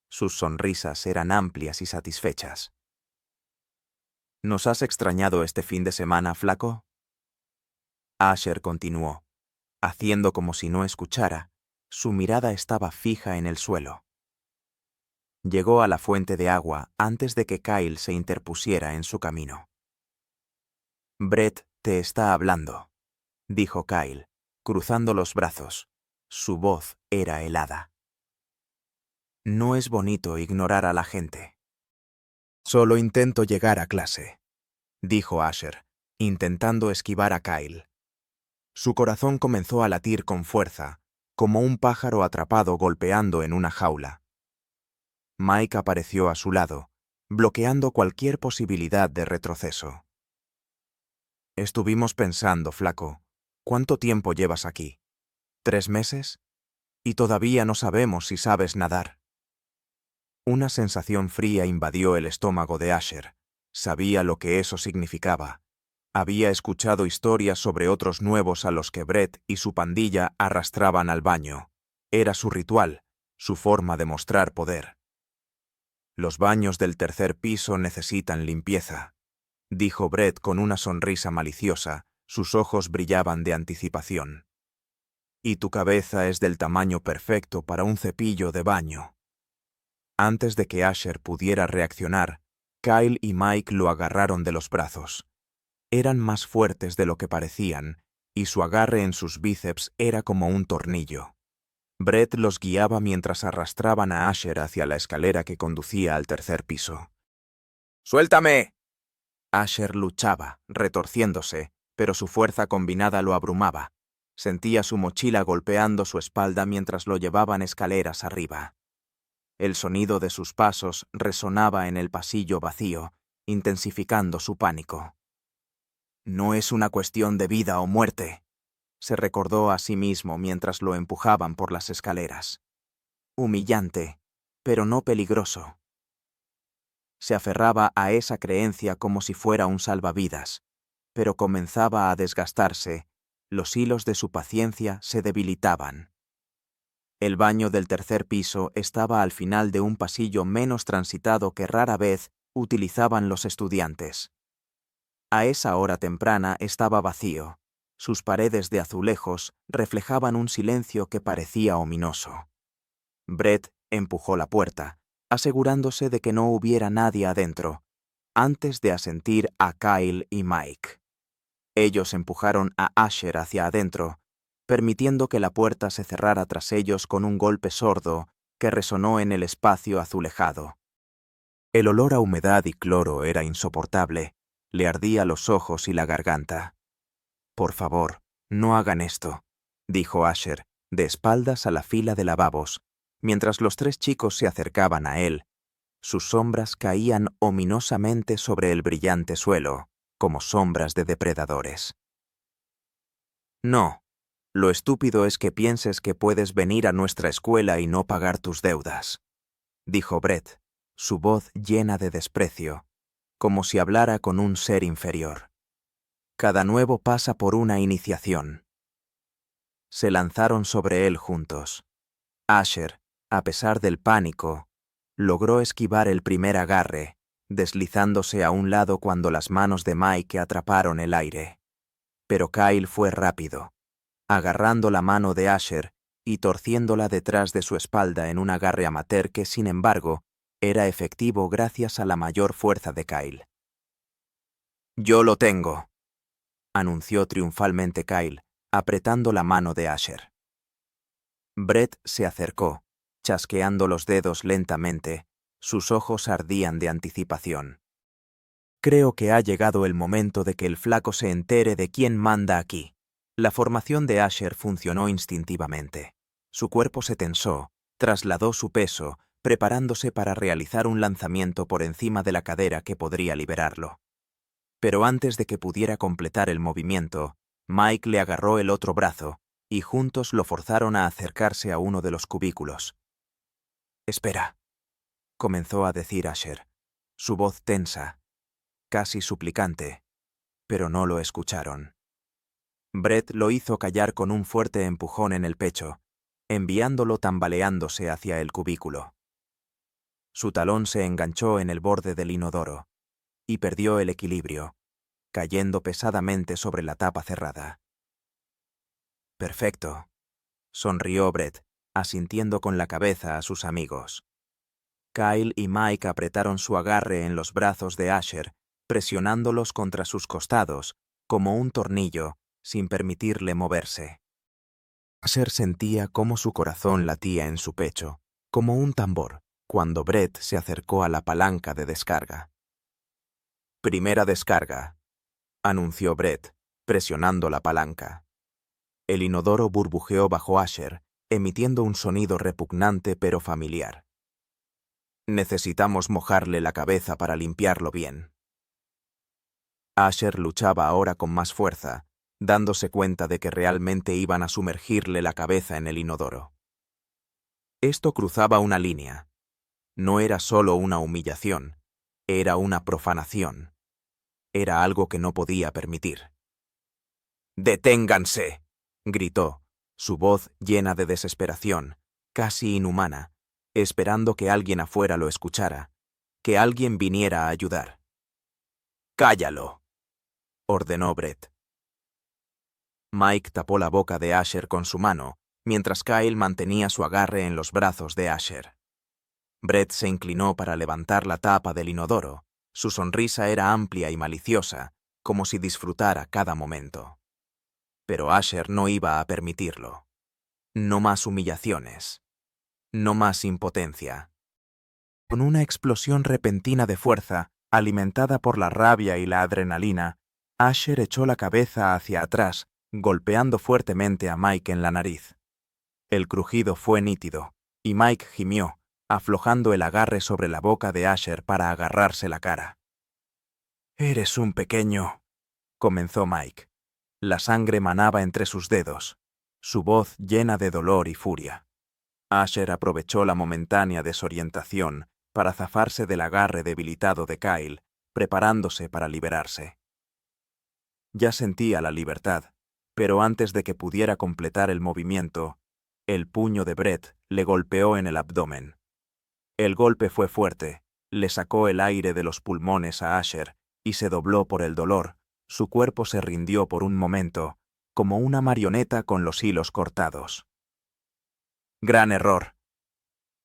Sus sonrisas eran amplias y satisfechas. «¿Nos has extrañado este fin de semana, flaco?», Asher continuó, haciendo como si no escuchara. Su mirada estaba fija en el suelo. Llegó a la fuente de agua antes de que Kyle se interpusiera en su camino. «Brett te está hablando», dijo Kyle, cruzando los brazos. Su voz era helada. «No es bonito ignorar a la gente». «Solo intento llegar a clase», dijo Asher, intentando esquivar a Kyle. Su corazón comenzó a latir con fuerza, como un pájaro atrapado golpeando en una jaula. Mike apareció a su lado, bloqueando cualquier posibilidad de retroceso. «Estuvimos pensando, flaco, ¿cuánto tiempo llevas aquí? ¿3 meses? Y todavía no sabemos si sabes nadar». Una sensación fría invadió el estómago de Asher. Sabía lo que eso significaba. Había escuchado historias sobre otros nuevos a los que Brett y su pandilla arrastraban al baño. Era su ritual, su forma de mostrar poder. «Los baños del tercer piso necesitan limpieza», dijo Brett con una sonrisa maliciosa. Sus ojos brillaban de anticipación. Y tu cabeza es del tamaño perfecto para un cepillo de baño. Antes de que Asher pudiera reaccionar, Kyle y Mike lo agarraron de los brazos. Eran más fuertes de lo que parecían, y su agarre en sus bíceps era como un tornillo. Brett los guiaba mientras arrastraban a Asher hacia la escalera que conducía al tercer piso. ¡Suéltame! Asher luchaba, retorciéndose, pero su fuerza combinada lo abrumaba. Sentía su mochila golpeando su espalda mientras lo llevaban escaleras arriba. El sonido de sus pasos resonaba en el pasillo vacío, intensificando su pánico. No es una cuestión de vida o muerte, se recordó a sí mismo mientras lo empujaban por las escaleras. Humillante, pero no peligroso. Se aferraba a esa creencia como si fuera un salvavidas, pero comenzaba a desgastarse, los hilos de su paciencia se debilitaban. El baño del tercer piso estaba al final de un pasillo menos transitado que rara vez utilizaban los estudiantes. A esa hora temprana estaba vacío. Sus paredes de azulejos reflejaban un silencio que parecía ominoso. Brett empujó la puerta, asegurándose de que no hubiera nadie adentro, antes de asentir a Kyle y Mike. Ellos empujaron a Asher hacia adentro, permitiendo que la puerta se cerrara tras ellos con un golpe sordo que resonó en el espacio azulejado. El olor a humedad y cloro era insoportable, le ardía los ojos y la garganta. «Por favor, no hagan esto», dijo Asher, de espaldas a la fila de lavabos, mientras los tres chicos se acercaban a él. Sus sombras caían ominosamente sobre el brillante suelo, como sombras de depredadores. «No, lo estúpido es que pienses que puedes venir a nuestra escuela y no pagar tus deudas», dijo Brett, su voz llena de desprecio, como si hablara con un ser inferior. «Cada nuevo pasa por una iniciación». Se lanzaron sobre él juntos. Asher, a pesar del pánico, logró esquivar el primer agarre, deslizándose a un lado cuando las manos de Mike atraparon el aire. Pero Kyle fue rápido, agarrando la mano de Asher y torciéndola detrás de su espalda en un agarre amateur que, sin embargo, era efectivo gracias a la mayor fuerza de Kyle. «Yo lo tengo», anunció triunfalmente Kyle, apretando la mano de Asher. Brett se acercó, chasqueando los dedos lentamente, sus ojos ardían de anticipación. «Creo que ha llegado el momento de que el flaco se entere de quién manda aquí». La formación de Asher funcionó instintivamente. Su cuerpo se tensó, trasladó su peso, preparándose para realizar un lanzamiento por encima de la cadera que podría liberarlo. Pero antes de que pudiera completar el movimiento, Mike le agarró el otro brazo y juntos lo forzaron a acercarse a uno de los cubículos. «Espera», comenzó a decir Asher, su voz tensa, casi suplicante, pero no lo escucharon. Brett lo hizo callar con un fuerte empujón en el pecho, enviándolo tambaleándose hacia el cubículo. Su talón se enganchó en el borde del inodoro y perdió el equilibrio, cayendo pesadamente sobre la tapa cerrada. «Perfecto», sonrió Brett, asintiendo con la cabeza a sus amigos. Kyle y Mike apretaron su agarre en los brazos de Asher, presionándolos contra sus costados, como un tornillo, sin permitirle moverse. Asher sentía cómo su corazón latía en su pecho, como un tambor, cuando Brett se acercó a la palanca de descarga. «Primera descarga», anunció Brett, presionando la palanca. El inodoro burbujeó bajo Asher, emitiendo un sonido repugnante pero familiar. «Necesitamos mojarle la cabeza para limpiarlo bien». Asher luchaba ahora con más fuerza, dándose cuenta de que realmente iban a sumergirle la cabeza en el inodoro. Esto cruzaba una línea. No era solo una humillación, era una profanación. Era algo que no podía permitir. «¡Deténganse!», gritó, su voz llena de desesperación, casi inhumana, esperando que alguien afuera lo escuchara, que alguien viniera a ayudar. Cállalo, ordenó Brett. Mike tapó la boca de Asher con su mano, mientras Kyle mantenía su agarre en los brazos de Asher. Brett se inclinó para levantar la tapa del inodoro. Su sonrisa era amplia y maliciosa, como si disfrutara cada momento. Pero Asher no iba a permitirlo. No más humillaciones. No más impotencia. Con una explosión repentina de fuerza, alimentada por la rabia y la adrenalina, Asher echó la cabeza hacia atrás, golpeando fuertemente a Mike en la nariz. El crujido fue nítido, y Mike gimió, aflojando el agarre sobre la boca de Asher para agarrarse la cara. «Eres un pequeño», comenzó Mike. La sangre manaba entre sus dedos, su voz llena de dolor y furia. Asher aprovechó la momentánea desorientación para zafarse del agarre debilitado de Kyle, preparándose para liberarse. Ya sentía la libertad, pero antes de que pudiera completar el movimiento, el puño de Brett le golpeó en el abdomen. El golpe fue fuerte, le sacó el aire de los pulmones a Asher y se dobló por el dolor. Su cuerpo se rindió por un momento, como una marioneta con los hilos cortados. «Gran error»,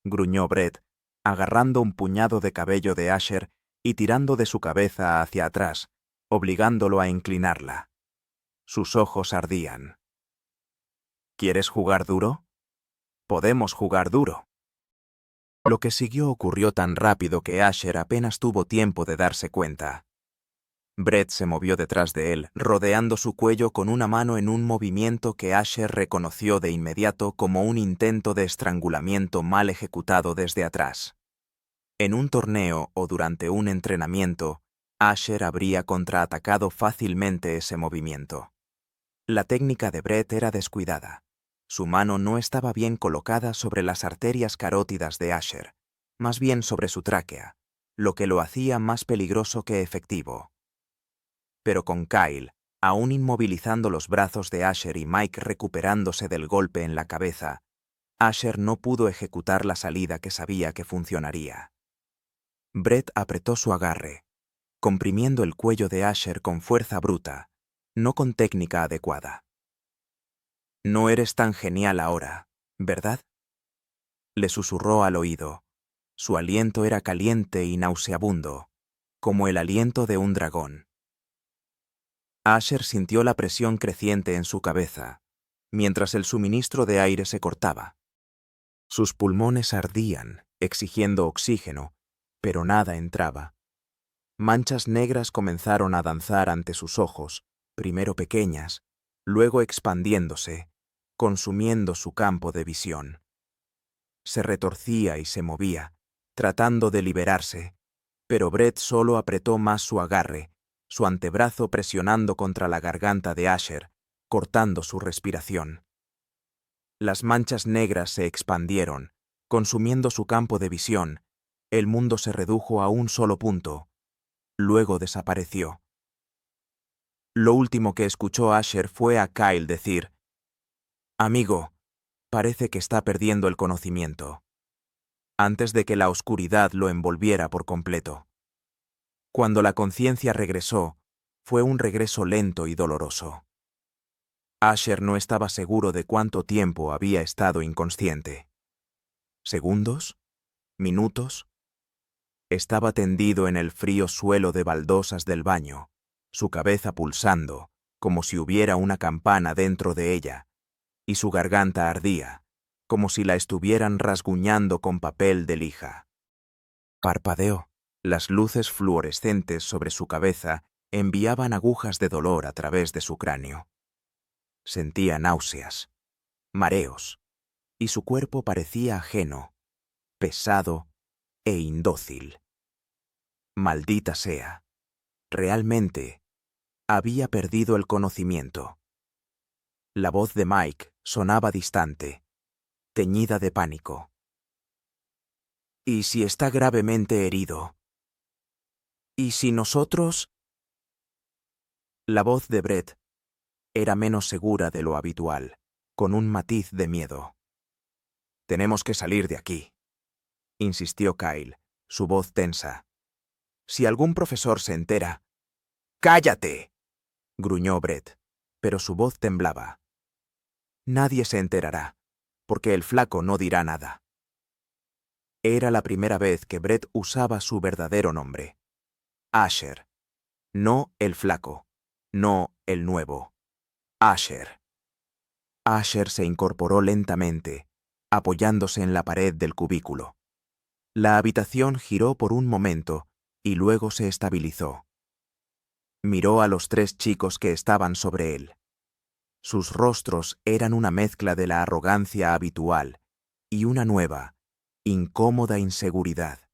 gruñó Brett, agarrando un puñado de cabello de Asher y tirando de su cabeza hacia atrás, obligándolo a inclinarla. Sus ojos ardían. «¿Quieres jugar duro? Podemos jugar duro». Lo que siguió ocurrió tan rápido que Asher apenas tuvo tiempo de darse cuenta. Brett se movió detrás de él, rodeando su cuello con una mano en un movimiento que Asher reconoció de inmediato como un intento de estrangulamiento mal ejecutado desde atrás. En un torneo o durante un entrenamiento, Asher habría contraatacado fácilmente ese movimiento. La técnica de Brett era descuidada. Su mano no estaba bien colocada sobre las arterias carótidas de Asher, más bien sobre su tráquea, lo que lo hacía más peligroso que efectivo. Pero con Kyle, aún inmovilizando los brazos de Asher y Mike recuperándose del golpe en la cabeza, Asher no pudo ejecutar la salida que sabía que funcionaría. Brett apretó su agarre, comprimiendo el cuello de Asher con fuerza bruta, no con técnica adecuada. «No eres tan genial ahora, ¿verdad?», le susurró al oído. Su aliento era caliente y nauseabundo, como el aliento de un dragón. Asher sintió la presión creciente en su cabeza, mientras el suministro de aire se cortaba. Sus pulmones ardían, exigiendo oxígeno, pero nada entraba. Manchas negras comenzaron a danzar ante sus ojos, primero pequeñas, luego expandiéndose, consumiendo su campo de visión. Se retorcía y se movía, tratando de liberarse, pero Brett solo apretó más su agarre, su antebrazo presionando contra la garganta de Asher, cortando su respiración. Las manchas negras se expandieron, consumiendo su campo de visión. El mundo se redujo a un solo punto. Luego desapareció. Lo último que escuchó Asher fue a Kyle decir: «Amigo, parece que está perdiendo el conocimiento», antes de que la oscuridad lo envolviera por completo. Cuando la conciencia regresó, fue un regreso lento y doloroso. Asher no estaba seguro de cuánto tiempo había estado inconsciente. ¿Segundos? ¿Minutos? Estaba tendido en el frío suelo de baldosas del baño, su cabeza pulsando, como si hubiera una campana dentro de ella, y su garganta ardía, como si la estuvieran rasguñando con papel de lija. Parpadeó. Las luces fluorescentes sobre su cabeza enviaban agujas de dolor a través de su cráneo. Sentía náuseas, mareos, y su cuerpo parecía ajeno, pesado e indócil. Maldita sea. Realmente, había perdido el conocimiento. La voz de Mike sonaba distante, teñida de pánico. «¿Y si está gravemente herido? ¿Y si nosotros...?» La voz de Brett era menos segura de lo habitual, con un matiz de miedo. «Tenemos que salir de aquí», insistió Kyle, su voz tensa. «Si algún profesor se entera...» ¡Cállate!, gruñó Brett, pero su voz temblaba. Nadie se enterará, porque el flaco no dirá nada. Era la primera vez que Brett usaba su verdadero nombre. Asher. No el flaco. No el nuevo. Asher. Asher se incorporó lentamente, apoyándose en la pared del cubículo. La habitación giró por un momento y luego se estabilizó. Miró a los 3 chicos que estaban sobre él. Sus rostros eran una mezcla de la arrogancia habitual y una nueva, incómoda inseguridad.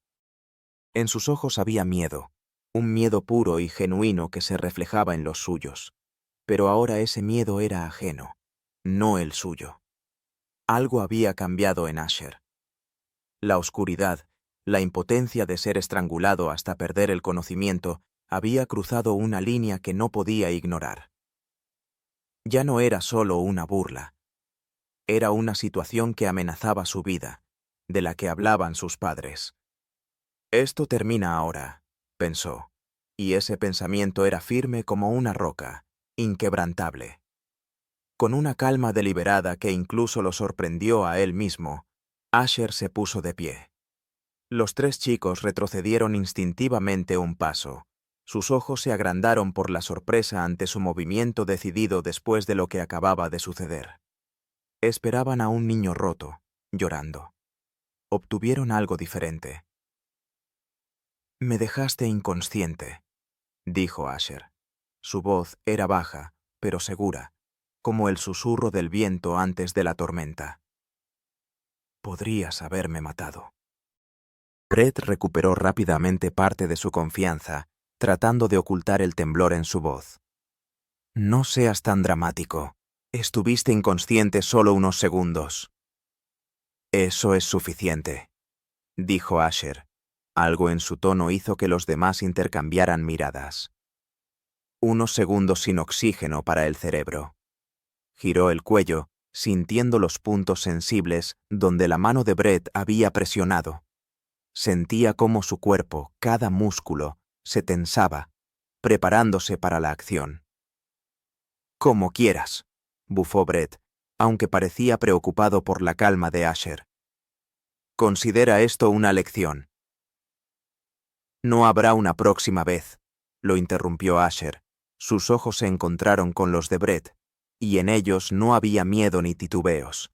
En sus ojos había miedo, un miedo puro y genuino que se reflejaba en los suyos. Pero ahora ese miedo era ajeno, no el suyo. Algo había cambiado en Asher. La oscuridad, la impotencia de ser estrangulado hasta perder el conocimiento, había cruzado una línea que no podía ignorar. Ya no era solo una burla. Era una situación que amenazaba su vida, de la que hablaban sus padres. Esto termina ahora, pensó, y ese pensamiento era firme como una roca, inquebrantable. Con una calma deliberada que incluso lo sorprendió a él mismo, Asher se puso de pie. Los 3 chicos retrocedieron instintivamente un paso. Sus ojos se agrandaron por la sorpresa ante su movimiento decidido después de lo que acababa de suceder. Esperaban a un niño roto, llorando. Obtuvieron algo diferente. «Me dejaste inconsciente», dijo Asher. Su voz era baja, pero segura, como el susurro del viento antes de la tormenta. «Podrías haberme matado». Brett recuperó rápidamente parte de su confianza, tratando de ocultar el temblor en su voz. «No seas tan dramático. Estuviste inconsciente solo unos segundos». «Eso es suficiente», dijo Asher. Algo en su tono hizo que los demás intercambiaran miradas. «Unos segundos sin oxígeno para el cerebro». Giró el cuello, sintiendo los puntos sensibles donde la mano de Brett había presionado. Sentía cómo su cuerpo, cada músculo, se tensaba, preparándose para la acción. «Como quieras», bufó Brett, aunque parecía preocupado por la calma de Asher. «Considera esto una lección». «No habrá una próxima vez», lo interrumpió Asher. Sus ojos se encontraron con los de Brett, y en ellos no había miedo ni titubeos.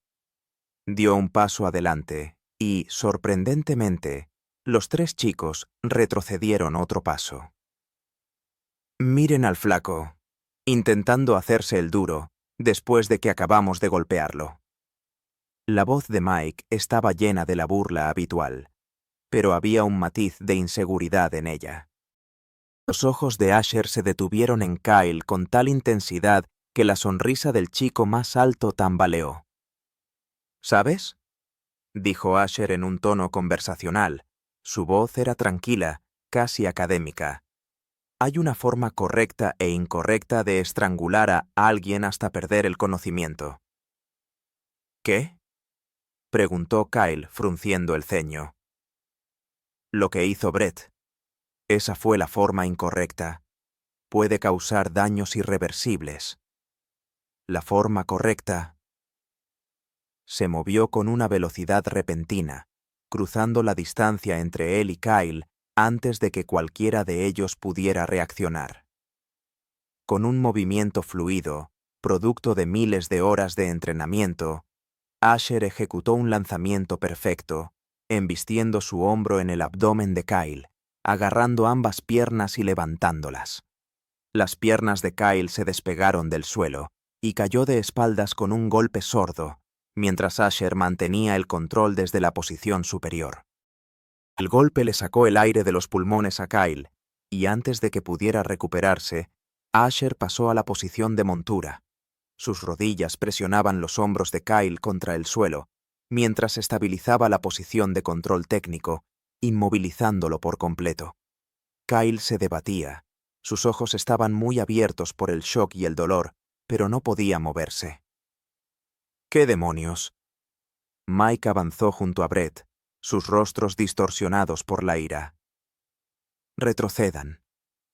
Dio un paso adelante, y, sorprendentemente, los 3 chicos retrocedieron otro paso. «Miren al flaco, intentando hacerse el duro, después de que acabamos de golpearlo». La voz de Mike estaba llena de la burla habitual, pero había un matiz de inseguridad en ella. Los ojos de Asher se detuvieron en Kyle con tal intensidad que la sonrisa del chico más alto tambaleó. «¿Sabes?», dijo Asher en un tono conversacional. Su voz era tranquila, casi académica. «Hay una forma correcta e incorrecta de estrangular a alguien hasta perder el conocimiento». «¿Qué?», preguntó Kyle, frunciendo el ceño. «Lo que hizo Brett. Esa fue la forma incorrecta. Puede causar daños irreversibles. La forma correcta». Se movió con una velocidad repentina, cruzando la distancia entre él y Kyle antes de que cualquiera de ellos pudiera reaccionar. Con un movimiento fluido, producto de miles de horas de entrenamiento, Asher ejecutó un lanzamiento perfecto, embistiendo su hombro en el abdomen de Kyle, agarrando ambas piernas y levantándolas. Las piernas de Kyle se despegaron del suelo y cayó de espaldas con un golpe sordo, mientras Asher mantenía el control desde la posición superior. El golpe le sacó el aire de los pulmones a Kyle, y antes de que pudiera recuperarse, Asher pasó a la posición de montura. Sus rodillas presionaban los hombros de Kyle contra el suelo, mientras estabilizaba la posición de control técnico, inmovilizándolo por completo. Kyle se debatía. Sus ojos estaban muy abiertos por el shock y el dolor, pero no podía moverse. «¿Qué demonios?». Mike avanzó junto a Brett, sus rostros distorsionados por la ira. «Retrocedan»,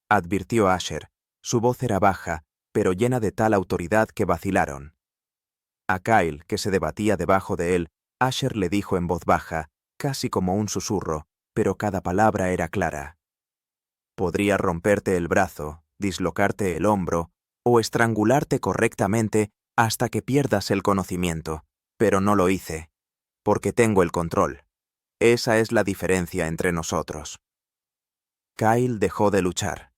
advirtió Asher, Su voz era baja, pero llena de tal autoridad que vacilaron. A Kyle, que se debatía debajo de él, Asher le dijo en voz baja, casi como un susurro, pero cada palabra era clara. Podría romperte el brazo, dislocarte el hombro o estrangularte correctamente hasta que pierdas el conocimiento, pero no lo hice, porque tengo el control. Esa es la diferencia entre nosotros. Kyle dejó de luchar.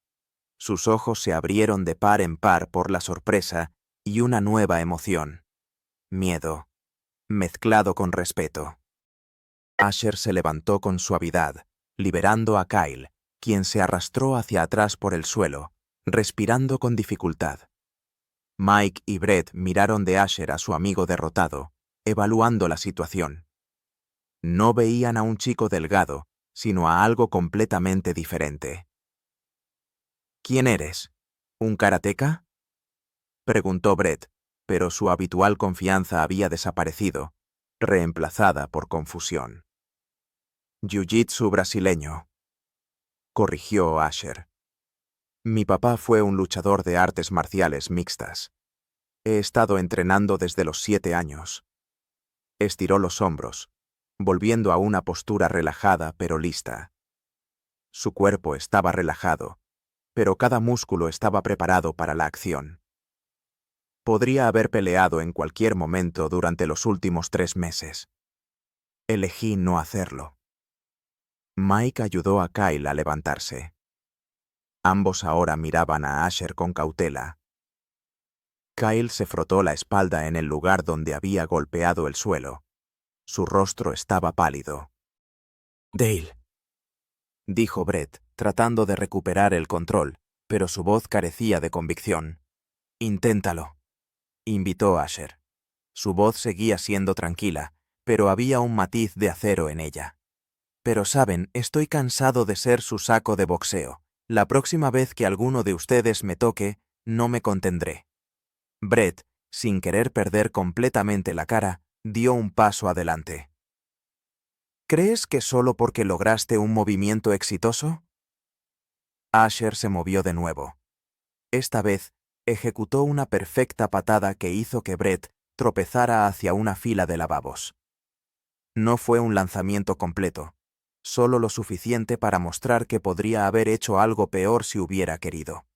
Sus ojos se abrieron de par en par por la sorpresa y una nueva emoción. Miedo, mezclado con respeto. Asher se levantó con suavidad, liberando a Kyle, quien se arrastró hacia atrás por el suelo, respirando con dificultad. Mike y Brett miraron de Asher a su amigo derrotado, evaluando la situación. No veían a un chico delgado, sino a algo completamente diferente. ¿Quién eres? ¿Un karateca? Preguntó Brett, pero su habitual confianza había desaparecido, reemplazada por confusión. Jiu-jitsu brasileño, corrigió Asher. Mi papá fue un luchador de artes marciales mixtas. He estado entrenando desde los 7 años. Estiró los hombros, volviendo a una postura relajada pero lista. Su cuerpo estaba relajado, pero cada músculo estaba preparado para la acción. Podría haber peleado en cualquier momento durante los últimos 3 meses. Elegí no hacerlo. Mike ayudó a Kyle a levantarse. Ambos ahora miraban a Asher con cautela. Kyle se frotó la espalda en el lugar donde había golpeado el suelo. Su rostro estaba pálido. Dale, dijo Brett, tratando de recuperar el control, pero su voz carecía de convicción. Inténtalo, invitó Asher. Su voz seguía siendo tranquila, pero había un matiz de acero en ella. Pero saben, estoy cansado de ser su saco de boxeo. La próxima vez que alguno de ustedes me toque, no me contendré. Brett, sin querer perder completamente la cara, dio un paso adelante. ¿Crees que solo porque lograste un movimiento exitoso? Asher se movió de nuevo. Esta vez, ejecutó una perfecta patada que hizo que Brett tropezara hacia una fila de lavabos. No fue un lanzamiento completo, solo lo suficiente para mostrar que podría haber hecho algo peor si hubiera querido.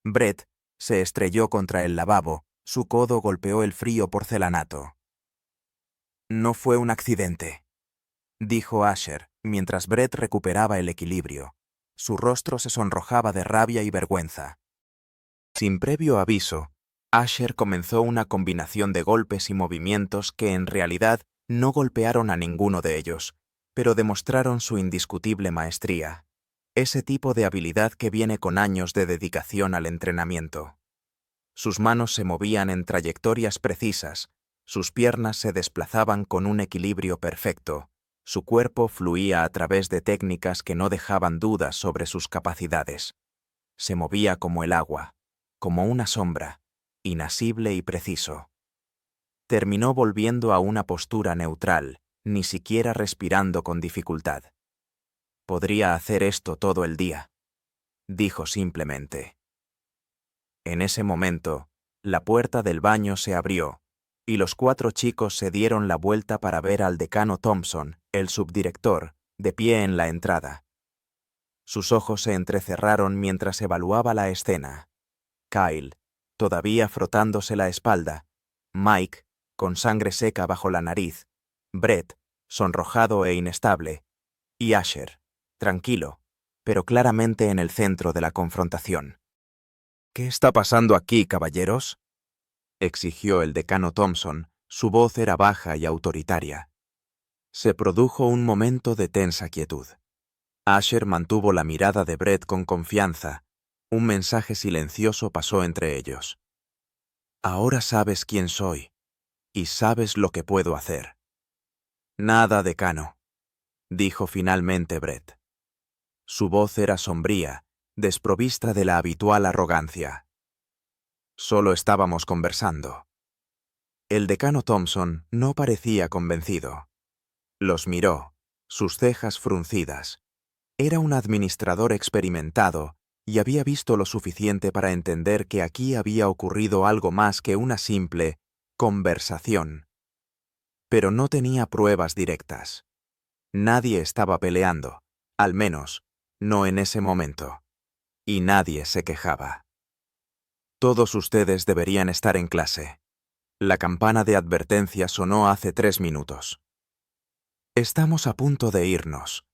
Brett se estrelló contra el lavabo, su codo golpeó el frío porcelanato. No fue un accidente, dijo Asher, mientras Brett recuperaba el equilibrio. Su rostro se sonrojaba de rabia y vergüenza. Sin previo aviso, Asher comenzó una combinación de golpes y movimientos que en realidad no golpearon a ninguno de ellos, pero demostraron su indiscutible maestría, ese tipo de habilidad que viene con años de dedicación al entrenamiento. Sus manos se movían en trayectorias precisas, sus piernas se desplazaban con un equilibrio perfecto, su cuerpo fluía a través de técnicas que no dejaban dudas sobre sus capacidades. Se movía como el agua, como una sombra, inasible y preciso. Terminó volviendo a una postura neutral, ni siquiera respirando con dificultad. Podría hacer esto todo el día, dijo simplemente. En ese momento, la puerta del baño se abrió, y los 4 chicos se dieron la vuelta para ver al decano Thompson, el subdirector, de pie en la entrada. Sus ojos se entrecerraron mientras evaluaba la escena. Kyle, todavía frotándose la espalda, Mike, con sangre seca bajo la nariz, Brett, sonrojado e inestable, y Asher, tranquilo, pero claramente en el centro de la confrontación. ¿Qué está pasando aquí, caballeros?, exigió el decano Thompson. Su voz era baja y autoritaria. Se produjo un momento de tensa quietud. Asher mantuvo la mirada de Brett con confianza. Un mensaje silencioso pasó entre ellos. Ahora sabes quién soy, y sabes lo que puedo hacer. Nada, decano, dijo finalmente Brett. Su voz era sombría, desprovista de la habitual arrogancia. Solo estábamos conversando. El decano Thompson no parecía convencido. Los miró, sus cejas fruncidas. Era un administrador experimentado, y había visto lo suficiente para entender que aquí había ocurrido algo más que una simple conversación. Pero no tenía pruebas directas. Nadie estaba peleando, al menos, no en ese momento. Y nadie se quejaba. Todos ustedes deberían estar en clase. La campana de advertencia sonó hace 3 minutos. Estamos a punto de irnos,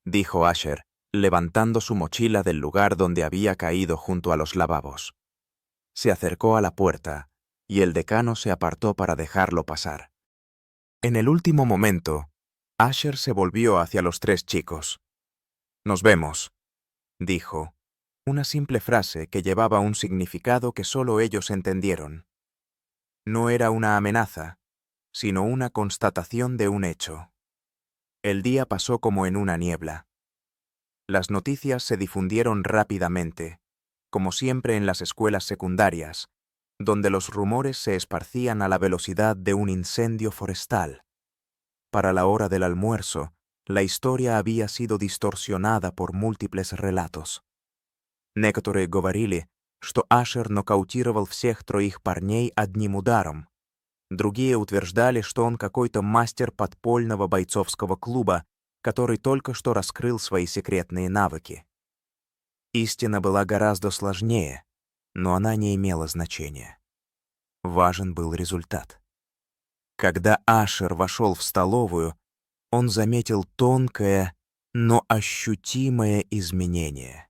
dijo Asher, levantando su mochila del lugar donde había caído junto a los lavabos. Se acercó a la puerta, y el decano se apartó para dejarlo pasar. En el último momento, Asher se volvió hacia los 3 chicos. «Nos vemos», dijo, una simple frase que llevaba un significado que solo ellos entendieron. No era una amenaza, sino una constatación de un hecho. El día pasó como en una niebla. Las noticias se difundieron rápidamente, como siempre en las escuelas secundarias, donde los rumores se esparcían a la velocidad de un incendio forestal. Para la hora del almuerzo, la historia había sido distorsionada por múltiples relatos. Некоторые говорили, что Ашер нокаутировал всех 3 парней одним ударом. Другие утверждали, что он какой-то мастер подпольного бойцовского клуба, который только что раскрыл свои секретные навыки. Истина была гораздо сложнее, но она не имела значения. Важен был результат. Когда Ашер вошел в столовую, он заметил тонкое, но ощутимое изменение.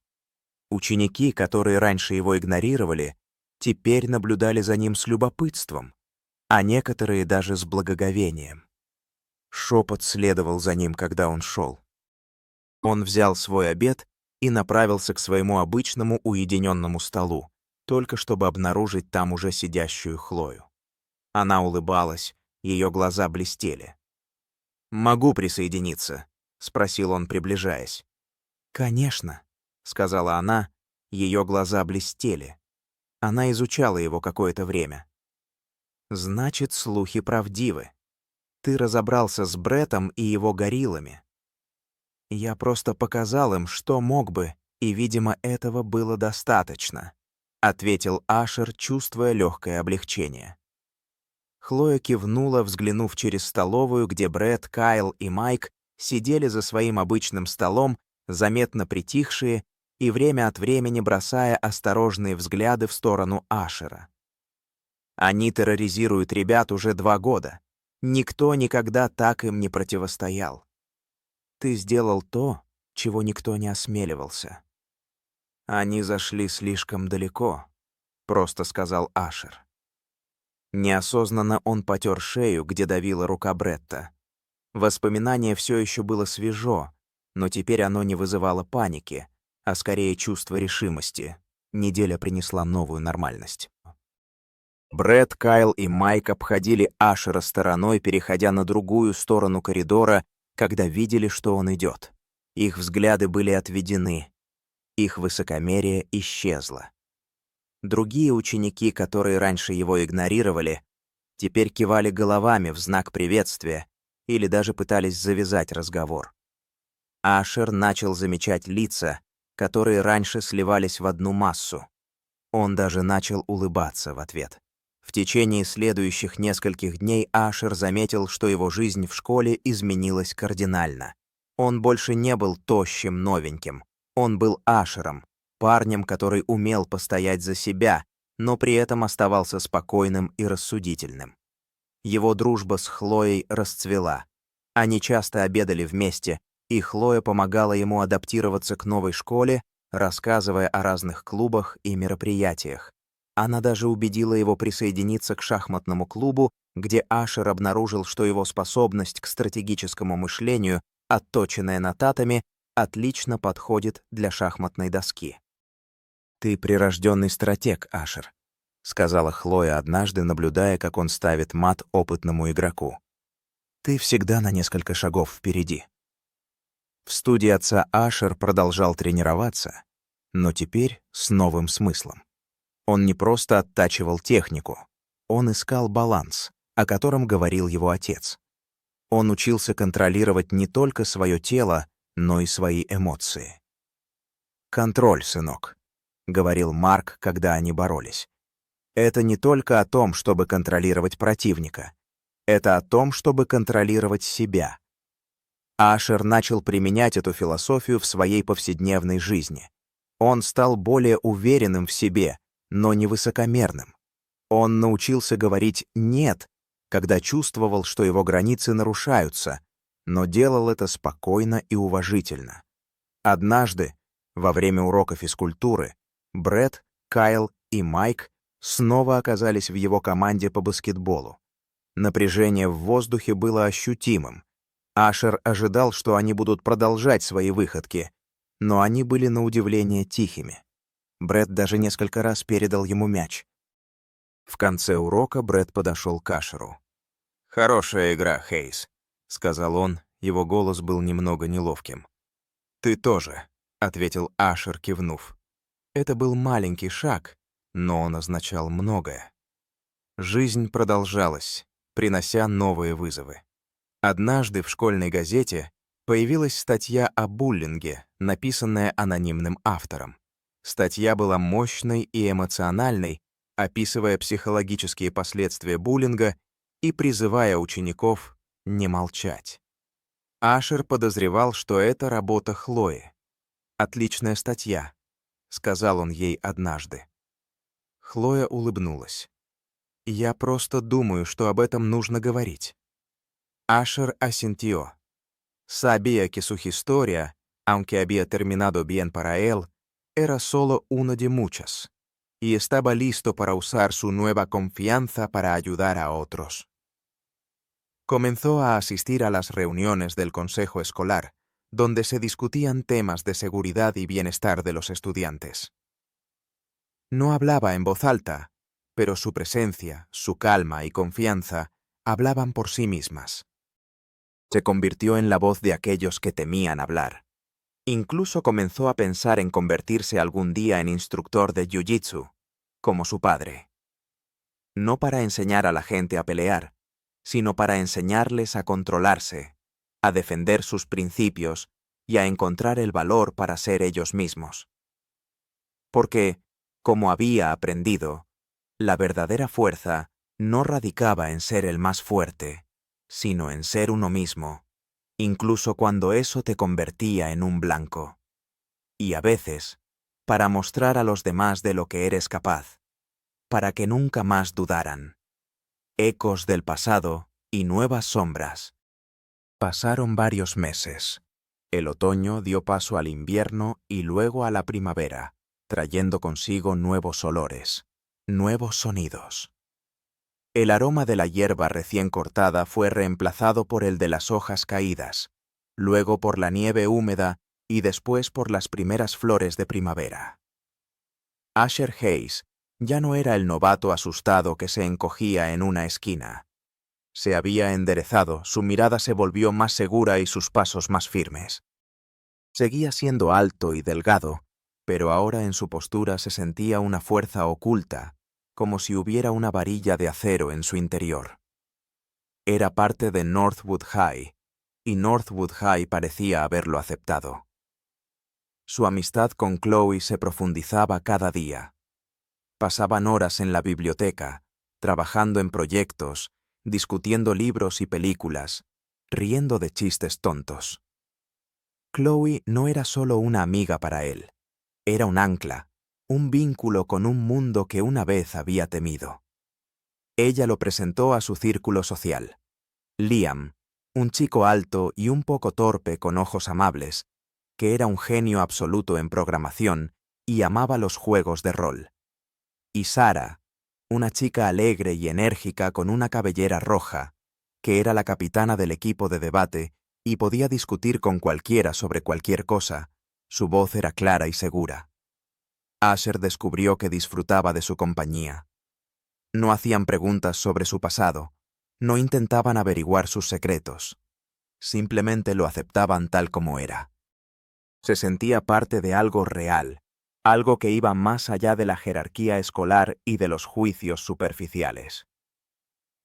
Ученики, которые раньше его игнорировали, теперь наблюдали за ним с любопытством, а некоторые даже с благоговением. Шепот следовал за ним, когда он шел. Он взял свой обед и направился к своему обычному уединенному столу, только чтобы обнаружить там уже сидящую Хлою. Она улыбалась, ее глаза блестели. «Могу присоединиться?» — спросил он, приближаясь. «Конечно», — сказала она, ее глаза блестели. Она изучала его какое-то время. «Значит, слухи правдивы. Ты разобрался с Бреттом и его гориллами. Я просто показал им, что мог бы, и, видимо, этого было достаточно», — ответил Ашер, чувствуя легкое облегчение. Хлоя кивнула, взглянув через столовую, где Бретт, Кайл и Майк сидели за своим обычным столом, заметно притихшие и время от времени бросая осторожные взгляды в сторону Ашера. «Они терроризируют ребят уже 2 года. Никто никогда так им не противостоял. Ты сделал то, чего никто не осмеливался». «Они зашли слишком далеко», — просто сказал Ашер. Неосознанно он потер шею, где давила рука Бретта. Воспоминание все еще было свежо, но теперь оно не вызывало паники, а скорее чувство решимости. Неделя принесла новую нормальность. Бретт, Кайл и Майк обходили Ашера стороной, переходя на другую сторону коридора, когда видели, что он идет. Их взгляды были отведены. Их высокомерие исчезло. Другие ученики, которые раньше его игнорировали, теперь кивали головами в знак приветствия или даже пытались завязать разговор. Ашер начал замечать лица, которые раньше сливались в одну массу. Он даже начал улыбаться в ответ. В течение следующих нескольких дней Ашер заметил, что его жизнь в школе изменилась кардинально. Он больше не был тощим новеньким. Он был Ашером, парнем, который умел постоять за себя, но при этом оставался спокойным и рассудительным. Его дружба с Хлоей расцвела. Они часто обедали вместе, и Хлоя помогала ему адаптироваться к новой школе, рассказывая о разных клубах и мероприятиях. Она даже убедила его присоединиться к шахматному клубу, где Ашер обнаружил, что его способность к стратегическому мышлению, отточенная на татами, отлично подходит для шахматной доски. «Ты прирожденный стратег, Ашер», — сказала Хлоя однажды, наблюдая, как он ставит мат опытному игроку. «Ты всегда на несколько шагов впереди». В студии отца Ашер продолжал тренироваться, но теперь с новым смыслом. Он не просто оттачивал технику, он искал баланс, о котором говорил его отец. Он учился контролировать не только свое тело, но и свои эмоции. «Контроль, сынок», — говорил Марк, когда они боролись. «Это не только о том, чтобы контролировать противника. Это о том, чтобы контролировать себя». Ашер начал применять эту философию в своей повседневной жизни. Он стал более уверенным в себе, но не высокомерным. Он научился говорить «нет», когда чувствовал, что его границы нарушаются, но делал это спокойно и уважительно. Однажды, во время урока физкультуры, Брэд, Кайл и Майк снова оказались в его команде по баскетболу. Напряжение в воздухе было ощутимым. Ашер ожидал, что они будут продолжать свои выходки, но они были на удивление тихими. Брэд даже несколько раз передал ему мяч. В конце урока Брэд подошел к Ашеру. «Хорошая игра, Хейс», — сказал он, его голос был немного неловким. «Ты тоже», — ответил Ашер, кивнув. Это был маленький шаг, но он означал многое. Жизнь продолжалась, принося новые вызовы. Однажды в школьной газете появилась статья о буллинге, написанная анонимным автором. Статья была мощной и эмоциональной, описывая психологические последствия буллинга и призывая учеников не молчать. Ашер подозревал, что это работа Хлои. «Отличная статья», — сказал он ей однажды. Хлоя улыбнулась. «Я просто думаю, что об этом нужно говорить». Ашер asintió. Sabía que su historia, aunque había terminado bien para él, era solo una de muchas, y estaba listo para usar su nueva confianza para ayudar a otros. Comenzó a asistir a las reuniones del consejo escolar, donde se discutían temas de seguridad y bienestar de los estudiantes. No hablaba en voz alta, pero su presencia, su calma y confianza hablaban por sí mismas. Se convirtió en la voz de aquellos que temían hablar. Incluso comenzó a pensar en convertirse algún día en instructor de jiu-jitsu, como su padre. No para enseñar a la gente a pelear, sino para enseñarles a controlarse, a defender sus principios y a encontrar el valor para ser ellos mismos. Porque, como había aprendido, la verdadera fuerza no radicaba en ser el más fuerte, sino en ser uno mismo, incluso cuando eso te convertía en un blanco. Y a veces, para mostrar a los demás de lo que eres capaz, para que nunca más dudaran. Ecos del pasado y nuevas sombras. Pasaron varios meses. El otoño dio paso al invierno y luego a la primavera, trayendo consigo nuevos olores, nuevos sonidos. El aroma de la hierba recién cortada fue reemplazado por el de las hojas caídas, luego por la nieve húmeda y después por las primeras flores de primavera. Asher Hayes ya no era el novato asustado que se encogía en una esquina. Se había enderezado, su mirada se volvió más segura y sus pasos más firmes. Seguía siendo alto y delgado, pero ahora en su postura se sentía una fuerza oculta, como si hubiera una varilla de acero en su interior. Era parte de Northwood High, y Northwood High parecía haberlo aceptado. Su amistad con Chloe se profundizaba cada día. Pasaban horas en la biblioteca, trabajando en proyectos, discutiendo libros y películas, riendo de chistes tontos. Chloe no era solo una amiga para él, era un ancla, un vínculo con un mundo que una vez había temido. Ella lo presentó a su círculo social. Liam, un chico alto y un poco torpe con ojos amables, que era un genio absoluto en programación y amaba los juegos de rol. Y Sarah, una chica alegre y enérgica con una cabellera roja, que era la capitana del equipo de debate y podía discutir con cualquiera sobre cualquier cosa. Su voz era clara y segura. Asher descubrió que disfrutaba de su compañía. No hacían preguntas sobre su pasado, no intentaban averiguar sus secretos. Simplemente lo aceptaban tal como era. Se sentía parte de algo real, algo que iba más allá de la jerarquía escolar y de los juicios superficiales.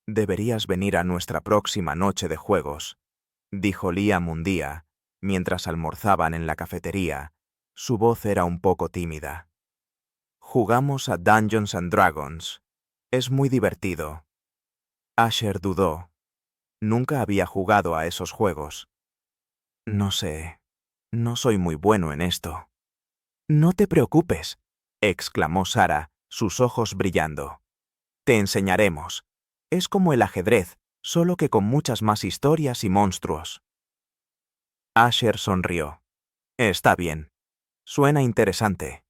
«Deberías venir a nuestra próxima noche de juegos», dijo Liam un día, mientras almorzaban en la cafetería. Su voz era un poco tímida. Jugamos a Dungeons and Dragons. Es muy divertido. Asher dudó. Nunca había jugado a esos juegos. No sé. No soy muy bueno en esto. No te preocupes, exclamó Sara, sus ojos brillando. Te enseñaremos. Es como el ajedrez, solo que con muchas más historias y monstruos. Asher sonrió. Está bien. Suena interesante.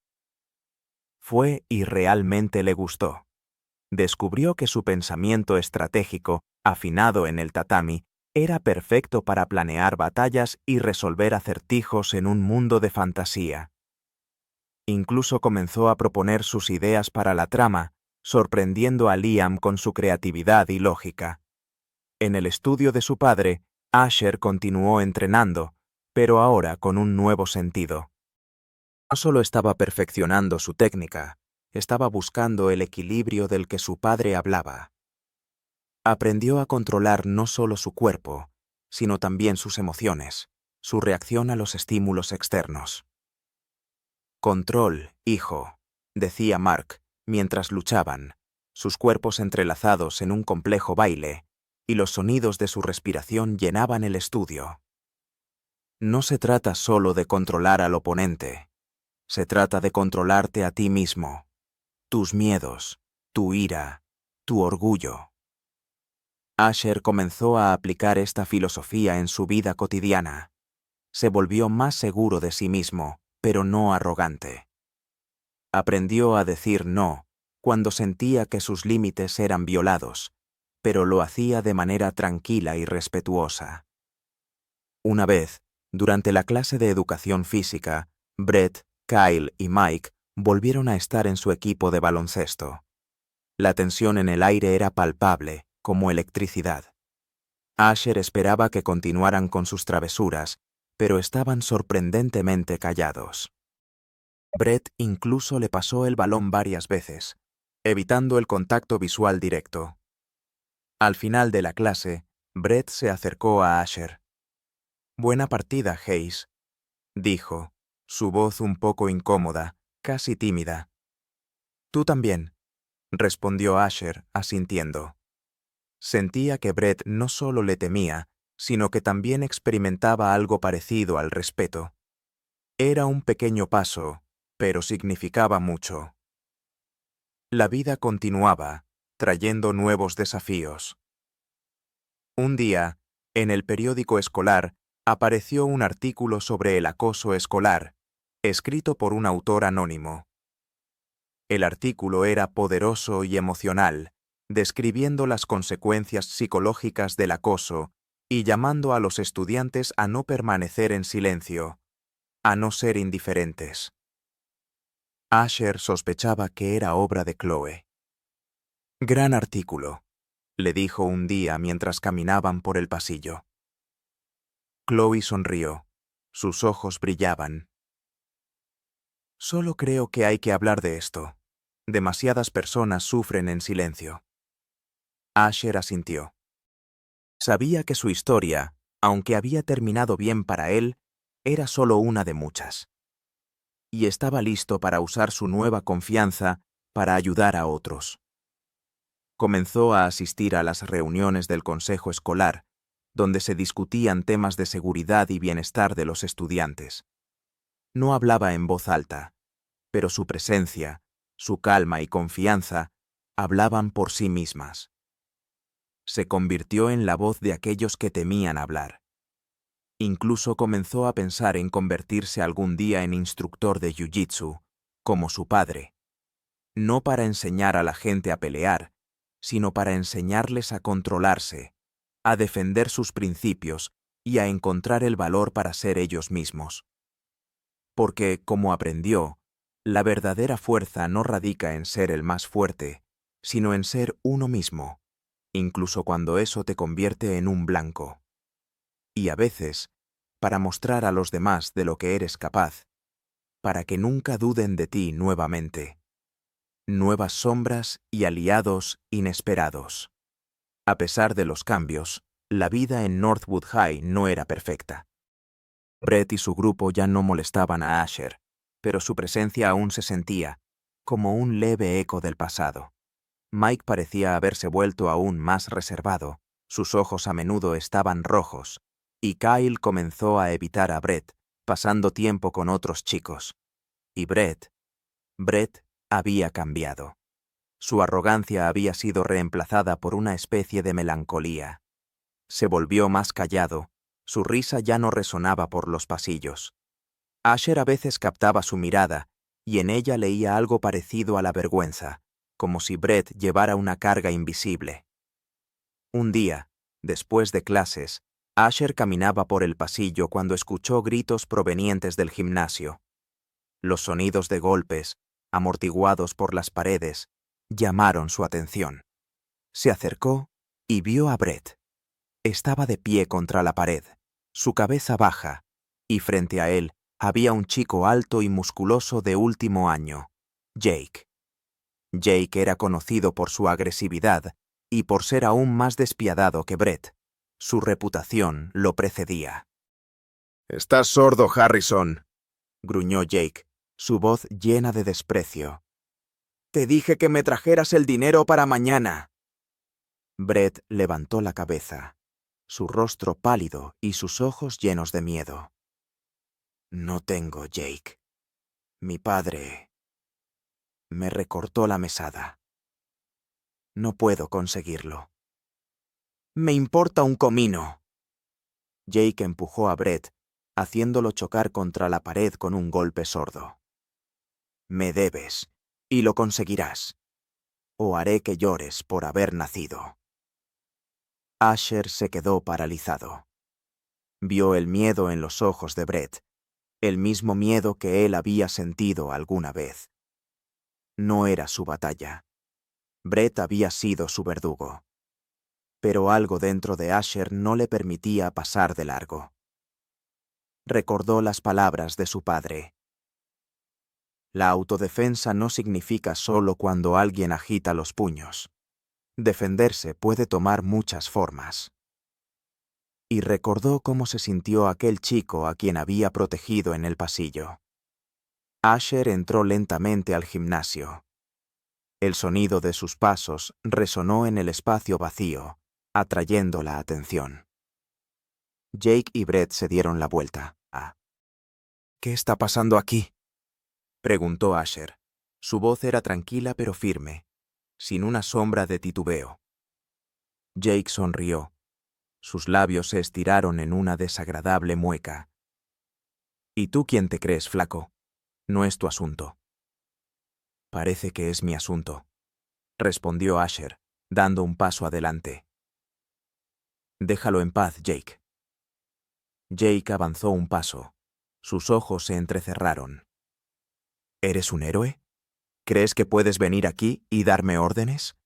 Fue y realmente le gustó. Descubrió que su pensamiento estratégico, afinado en el tatami, era perfecto para planear batallas y resolver acertijos en un mundo de fantasía. Incluso comenzó a proponer sus ideas para la trama, sorprendiendo a Liam con su creatividad y lógica. En el estudio de su padre, Asher continuó entrenando, pero ahora con un nuevo sentido. No solo estaba perfeccionando su técnica, estaba buscando el equilibrio del que su padre hablaba. Aprendió a controlar no solo su cuerpo, sino también sus emociones, su reacción a los estímulos externos. Control, hijo, decía Mark, mientras luchaban, sus cuerpos entrelazados en un complejo baile, y los sonidos de su respiración llenaban el estudio. No se trata solo de controlar al oponente, se trata de controlarte a ti mismo, tus miedos, tu ira, tu orgullo. Asher comenzó a aplicar esta filosofía en su vida cotidiana. Se volvió más seguro de sí mismo, pero no arrogante. Aprendió a decir no cuando sentía que sus límites eran violados, pero lo hacía de manera tranquila y respetuosa. Una vez, durante la clase de educación física, Brett, Kyle y Mike volvieron a estar en su equipo de baloncesto. La tensión en el aire era palpable, como electricidad. Asher esperaba que continuaran con sus travesuras, pero estaban sorprendentemente callados. Brett incluso le pasó el balón varias veces, evitando el contacto visual directo. Al final de la clase, Brett se acercó a Asher. «Buena partida, Hayes», dijo, su voz un poco incómoda, casi tímida. «Tú también», respondió Asher, asintiendo. Sentía que Brett no solo le temía, sino que también experimentaba algo parecido al respeto. Era un pequeño paso, pero significaba mucho. La vida continuaba, trayendo nuevos desafíos. Un día, en el periódico escolar, apareció un artículo sobre el acoso escolar, escrito por un autor anónimo. El artículo era poderoso y emocional, describiendo las consecuencias psicológicas del acoso y llamando a los estudiantes a no permanecer en silencio, a no ser indiferentes. Asher sospechaba que era obra de Chloe. «Gran artículo», le dijo un día mientras caminaban por el pasillo. Chloe sonrió. Sus ojos brillaban. «Solo creo que hay que hablar de esto. Demasiadas personas sufren en silencio». Asher asintió. Sabía que su historia, aunque había terminado bien para él, era solo una de muchas. Y estaba listo para usar su nueva confianza para ayudar a otros. Comenzó a asistir a las reuniones del consejo escolar, donde se discutían temas de seguridad y bienestar de los estudiantes. No hablaba en voz alta, pero su presencia, su calma y confianza hablaban por sí mismas. Se convirtió en la voz de aquellos que temían hablar. Incluso comenzó a pensar en convertirse algún día en instructor de jiu-jitsu, como su padre. No para enseñar a la gente a pelear, sino para enseñarles a controlarse, a defender sus principios y a encontrar el valor para ser ellos mismos. Porque, como aprendió, la verdadera fuerza no radica en ser el más fuerte, sino en ser uno mismo, incluso cuando eso te convierte en un blanco. Y a veces, para mostrar a los demás de lo que eres capaz, para que nunca duden de ti nuevamente. Nuevas sombras y aliados inesperados. A pesar de los cambios, la vida en Northwood High no era perfecta. Brett y su grupo ya no molestaban a Asher, pero su presencia aún se sentía, como un leve eco del pasado. Mike parecía haberse vuelto aún más reservado, sus ojos a menudo estaban rojos, y Kyle comenzó a evitar a Brett, pasando tiempo con otros chicos. Y Brett había cambiado. Su arrogancia había sido reemplazada por una especie de melancolía. Se volvió más callado, su risa ya no resonaba por los pasillos. Asher a veces captaba su mirada, y en ella leía algo parecido a la vergüenza, como si Brett llevara una carga invisible. Un día, después de clases, Asher caminaba por el pasillo cuando escuchó gritos provenientes del gimnasio. Los sonidos de golpes, amortiguados por las paredes, llamaron su atención. Se acercó y vio a Brett. Estaba de pie contra la pared, su cabeza baja, y frente a él había un chico alto y musculoso de último año, Jake. Jake era conocido por su agresividad y por ser aún más despiadado que Brett. Su reputación lo precedía. «Estás sordo, Harrison», gruñó Jake, su voz llena de desprecio. «Te dije que me trajeras el dinero para mañana». Brett levantó la cabeza, su rostro pálido y sus ojos llenos de miedo. «No tengo, Jake. Mi padre me recortó la mesada. No puedo conseguirlo». «Me importa un comino». Jake empujó a Brett, haciéndolo chocar contra la pared con un golpe sordo. «Me debes, y lo conseguirás, o haré que llores por haber nacido». Asher se quedó paralizado. Vio el miedo en los ojos de Brett, el mismo miedo que él había sentido alguna vez. No era su batalla. Brett había sido su verdugo. Pero algo dentro de Asher no le permitía pasar de largo. Recordó las palabras de su padre. La autodefensa no significa solo cuando alguien agita los puños. Defenderse puede tomar muchas formas. Y recordó cómo se sintió aquel chico a quien había protegido en el pasillo. Asher entró lentamente al gimnasio. El sonido de sus pasos resonó en el espacio vacío, atrayendo la atención. Jake y Brett se dieron la vuelta. «¿Qué está pasando aquí?», preguntó Asher. Su voz era tranquila pero firme, sin una sombra de titubeo. Jake sonrió. Sus labios se estiraron en una desagradable mueca. «¿Y tú quién te crees, flaco? No es tu asunto». «Parece que es mi asunto», respondió Asher, dando un paso adelante. «Déjalo en paz, Jake». Jake avanzó un paso. Sus ojos se entrecerraron. «¿Eres un héroe? ¿Crees que puedes venir aquí y darme órdenes?»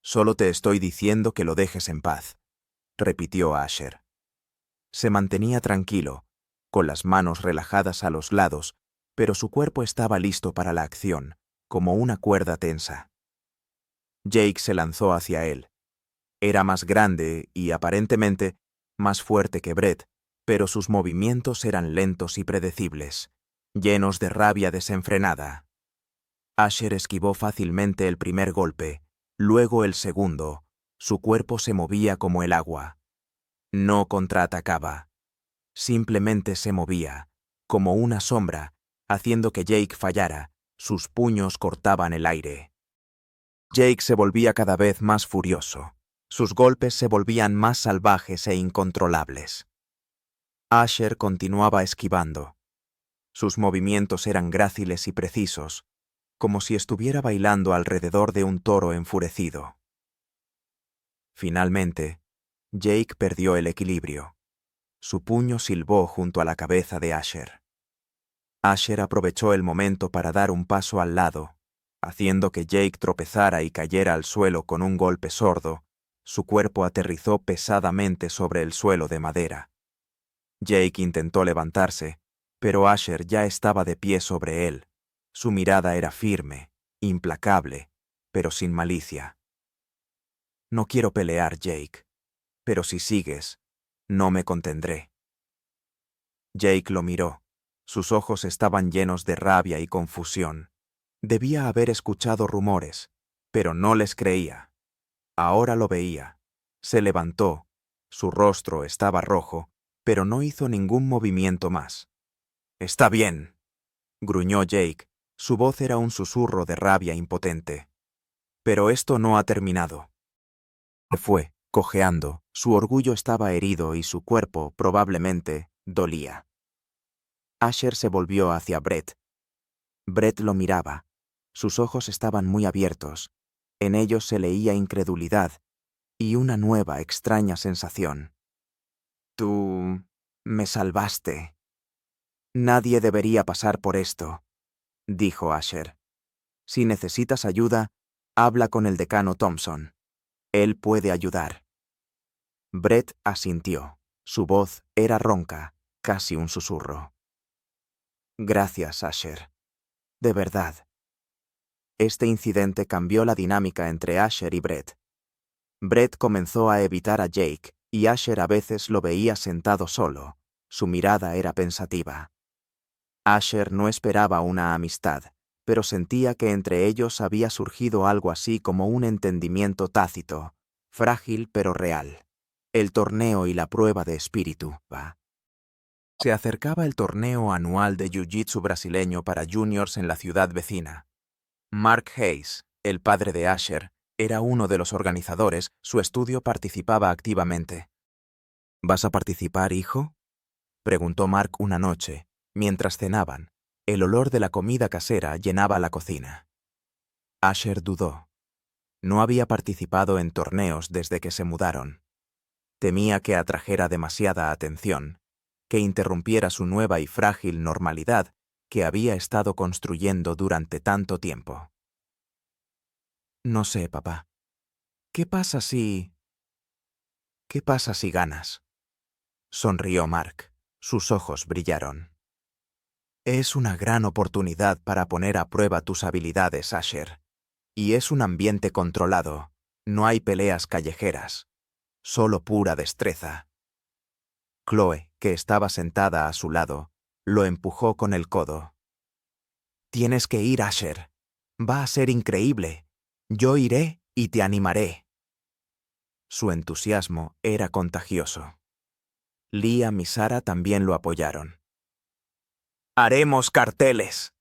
«Solo te estoy diciendo que lo dejes en paz», repitió Asher. Se mantenía tranquilo, con las manos relajadas a los lados, pero su cuerpo estaba listo para la acción, como una cuerda tensa. Jake se lanzó hacia él. Era más grande y, aparentemente, más fuerte que Brett, pero sus movimientos eran lentos y predecibles, llenos de rabia desenfrenada. Asher esquivó fácilmente el primer golpe, luego el segundo. Su cuerpo se movía como el agua. No contraatacaba. Simplemente se movía, como una sombra, haciendo que Jake fallara. Sus puños cortaban el aire. Jake se volvía cada vez más furioso. Sus golpes se volvían más salvajes e incontrolables. Asher continuaba esquivando. Sus movimientos eran gráciles y precisos, como si estuviera bailando alrededor de un toro enfurecido. Finalmente, Jake perdió el equilibrio. Su puño silbó junto a la cabeza de Asher. Asher aprovechó el momento para dar un paso al lado, haciendo que Jake tropezara y cayera al suelo con un golpe sordo. Su cuerpo aterrizó pesadamente sobre el suelo de madera. Jake intentó levantarse, pero Asher ya estaba de pie sobre él. Su mirada era firme, implacable, pero sin malicia. «No quiero pelear, Jake, pero si sigues, no me contendré». Jake lo miró. Sus ojos estaban llenos de rabia y confusión. Debía haber escuchado rumores, pero no les creía. Ahora lo veía. Se levantó. Su rostro estaba rojo, pero no hizo ningún movimiento más. «Está bien», gruñó Jake. Su voz era un susurro de rabia impotente. «Pero esto no ha terminado». Se fue, cojeando. Su orgullo estaba herido y su cuerpo, probablemente, dolía. Asher se volvió hacia Brett. Brett lo miraba. Sus ojos estaban muy abiertos. En ellos se leía incredulidad y una nueva, extraña sensación. «Tú me salvaste». «Nadie debería pasar por esto», dijo Asher. «Si necesitas ayuda, habla con el decano Thompson. Él puede ayudar». Brett asintió. Su voz era ronca, casi un susurro. «Gracias, Asher. De verdad». Este incidente cambió la dinámica entre Asher y Brett. Brett comenzó a evitar a Jake, y Asher a veces lo veía sentado solo. Su mirada era pensativa. Asher no esperaba una amistad, pero sentía que entre ellos había surgido algo así como un entendimiento tácito, frágil pero real. El torneo y la prueba de espíritu. Se acercaba el torneo anual de jiu-jitsu brasileño para juniors en la ciudad vecina. Mark Hayes, el padre de Asher, era uno de los organizadores. Su estudio participaba activamente. «¿Vas a participar, hijo?», preguntó Mark una noche, mientras cenaban. El olor de la comida casera llenaba la cocina. Asher dudó. No había participado en torneos desde que se mudaron. Temía que atrajera demasiada atención, que interrumpiera su nueva y frágil normalidad que había estado construyendo durante tanto tiempo. «No sé, papá. ¿Qué pasa si ganas?», sonrió Mark. Sus ojos brillaron. «Es una gran oportunidad para poner a prueba tus habilidades, Asher. Y es un ambiente controlado. No hay peleas callejeras. Solo pura destreza». Chloe, que estaba sentada a su lado, lo empujó con el codo. «Tienes que ir, Asher. Va a ser increíble. Yo iré y te animaré». Su entusiasmo era contagioso. Liam y Sara también lo apoyaron. «Haremos carteles»,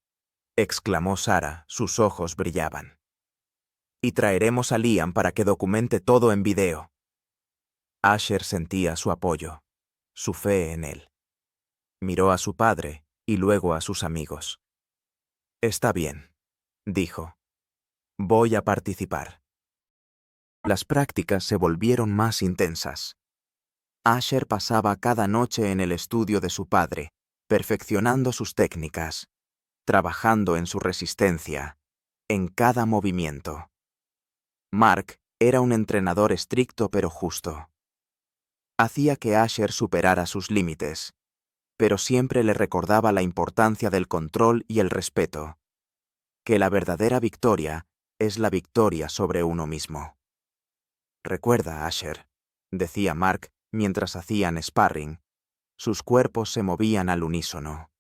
exclamó Sara, sus ojos brillaban. «Y traeremos a Liam para que documente todo en video». Asher sentía su apoyo, su fe en él. Miró a su padre y luego a sus amigos. «Está bien», dijo. «Voy a participar». Las prácticas se volvieron más intensas. Asher pasaba cada noche en el estudio de su padre, perfeccionando sus técnicas, trabajando en su resistencia, en cada movimiento. Mark era un entrenador estricto pero justo. Hacía que Asher superara sus límites, pero siempre le recordaba la importancia del control y el respeto, que la verdadera victoria es la victoria sobre uno mismo. «Recuerda, Asher», decía Mark mientras hacían sparring. Sus cuerpos se movían al unísono.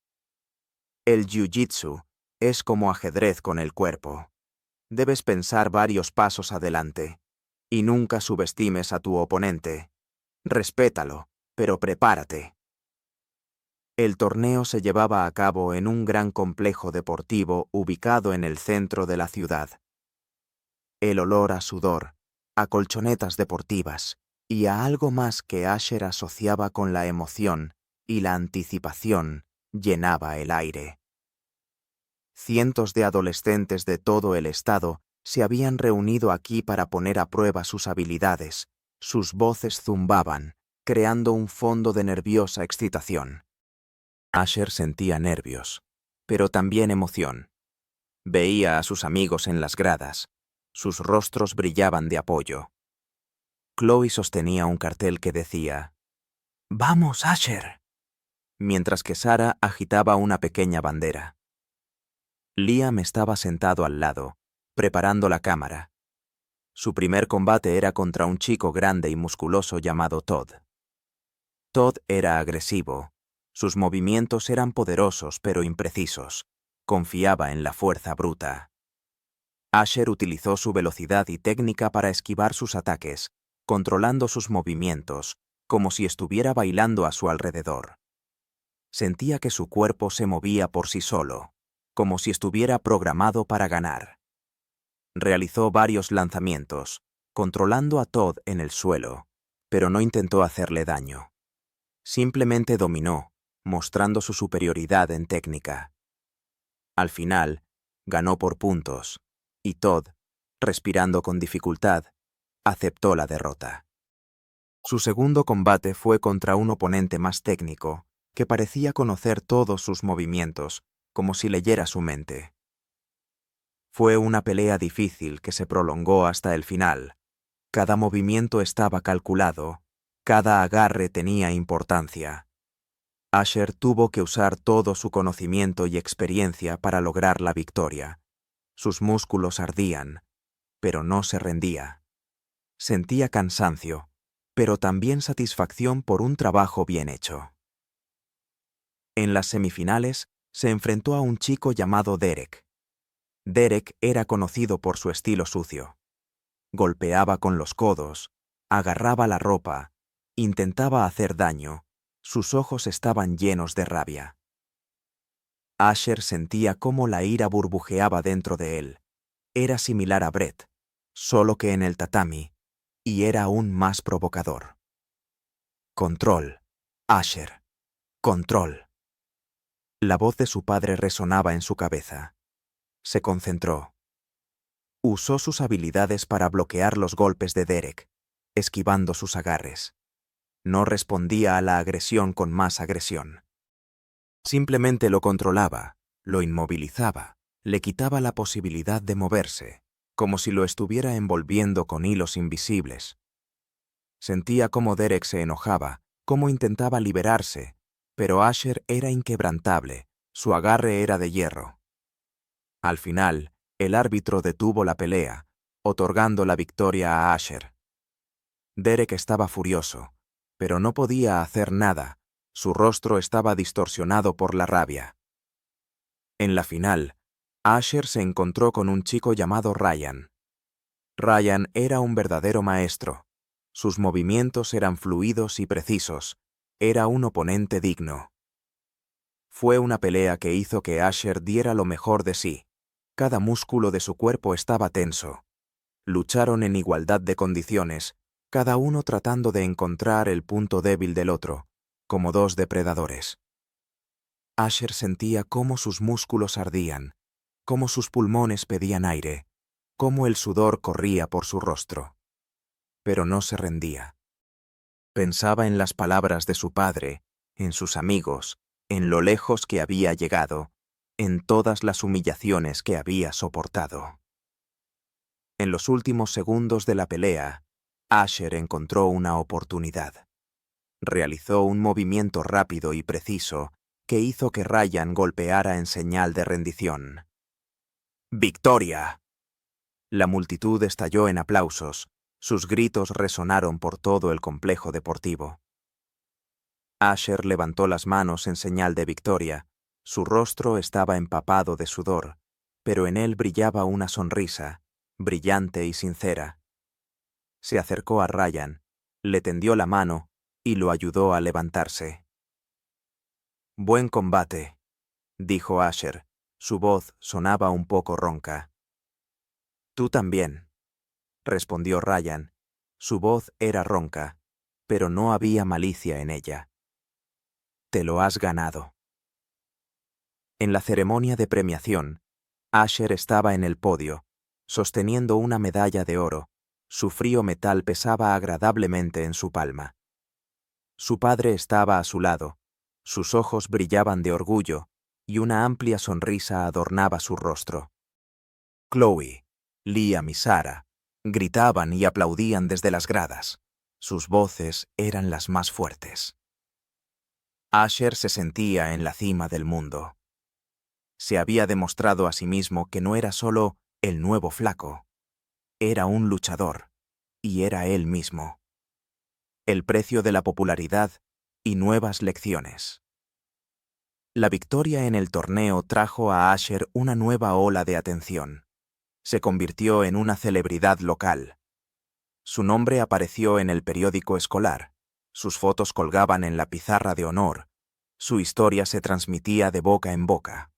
«El jiu-jitsu es como ajedrez con el cuerpo. Debes pensar varios pasos adelante, y nunca subestimes a tu oponente. Respétalo, pero prepárate». El torneo se llevaba a cabo en un gran complejo deportivo ubicado en el centro de la ciudad. El olor a sudor, a colchonetas deportivas y a algo más que Asher asociaba con la emoción y la anticipación llenaba el aire. Cientos de adolescentes de todo el estado se habían reunido aquí para poner a prueba sus habilidades. Sus voces zumbaban, creando un fondo de nerviosa excitación. Asher sentía nervios, pero también emoción. Veía a sus amigos en las gradas. Sus rostros brillaban de apoyo. Chloe sostenía un cartel que decía «¡Vamos, Asher!», mientras que Sara agitaba una pequeña bandera. Liam estaba sentado al lado, preparando la cámara. Su primer combate era contra un chico grande y musculoso llamado Todd. Todd era agresivo. Sus movimientos eran poderosos pero imprecisos. Confiaba en la fuerza bruta. Asher utilizó su velocidad y técnica para esquivar sus ataques, controlando sus movimientos, como si estuviera bailando a su alrededor. Sentía que su cuerpo se movía por sí solo, como si estuviera programado para ganar. Realizó varios lanzamientos, controlando a Todd en el suelo, pero no intentó hacerle daño. Simplemente dominó, mostrando su superioridad en técnica. Al final, ganó por puntos, y Todd, respirando con dificultad, aceptó la derrota. Su segundo combate fue contra un oponente más técnico, que parecía conocer todos sus movimientos, como si leyera su mente. Fue una pelea difícil que se prolongó hasta el final. Cada movimiento estaba calculado, cada agarre tenía importancia. Asher tuvo que usar todo su conocimiento y experiencia para lograr la victoria. Sus músculos ardían, pero no se rendía. Sentía cansancio, pero también satisfacción por un trabajo bien hecho. En las semifinales, se enfrentó a un chico llamado Derek. Derek era conocido por su estilo sucio. Golpeaba con los codos, agarraba la ropa, intentaba hacer daño, sus ojos estaban llenos de rabia. Asher sentía cómo la ira burbujeaba dentro de él. Era similar a Brett, solo que en el tatami, y era aún más provocador. Control, Asher, control. La voz de su padre resonaba en su cabeza. Se concentró. Usó sus habilidades para bloquear los golpes de Derek, esquivando sus agarres. No respondía a la agresión con más agresión. Simplemente lo controlaba, lo inmovilizaba, le quitaba la posibilidad de moverse, como si lo estuviera envolviendo con hilos invisibles. Sentía cómo Derek se enojaba, cómo intentaba liberarse, pero Asher era inquebrantable, su agarre era de hierro. Al final, el árbitro detuvo la pelea, otorgando la victoria a Asher. Derek estaba furioso, pero no podía hacer nada, su rostro estaba distorsionado por la rabia. En la final, Asher se encontró con un chico llamado Ryan. Ryan era un verdadero maestro. Sus movimientos eran fluidos y precisos. Era un oponente digno. Fue una pelea que hizo que Asher diera lo mejor de sí. Cada músculo de su cuerpo estaba tenso. Lucharon en igualdad de condiciones, cada uno tratando de encontrar el punto débil del otro, como dos depredadores. Asher sentía cómo sus músculos ardían, cómo sus pulmones pedían aire, cómo el sudor corría por su rostro. Pero no se rendía. Pensaba en las palabras de su padre, en sus amigos, en lo lejos que había llegado, en todas las humillaciones que había soportado. En los últimos segundos de la pelea, Asher encontró una oportunidad. Realizó un movimiento rápido y preciso que hizo que Ryan golpeara en señal de rendición. ¡Victoria! La multitud estalló en aplausos, sus gritos resonaron por todo el complejo deportivo. Asher levantó las manos en señal de victoria, su rostro estaba empapado de sudor, pero en él brillaba una sonrisa, brillante y sincera. Se acercó a Ryan, le tendió la mano y lo ayudó a levantarse. «Buen combate», dijo Asher. Su voz sonaba un poco ronca. «Tú también», respondió Ryan. Su voz era ronca, pero no había malicia en ella. «Te lo has ganado». En la ceremonia de premiación, Asher estaba en el podio, sosteniendo una medalla de oro. Su frío metal pesaba agradablemente en su palma. Su padre estaba a su lado, sus ojos brillaban de orgullo y una amplia sonrisa adornaba su rostro. Chloe, Liam y Sarah gritaban y aplaudían desde las gradas. Sus voces eran las más fuertes. Asher se sentía en la cima del mundo. Se había demostrado a sí mismo que no era solo el nuevo flaco. Era un luchador, y era él mismo. El precio de la popularidad y nuevas lecciones. La victoria en el torneo trajo a Asher una nueva ola de atención. Se convirtió en una celebridad local. Su nombre apareció en el periódico escolar, sus fotos colgaban en la pizarra de honor, su historia se transmitía de boca en boca.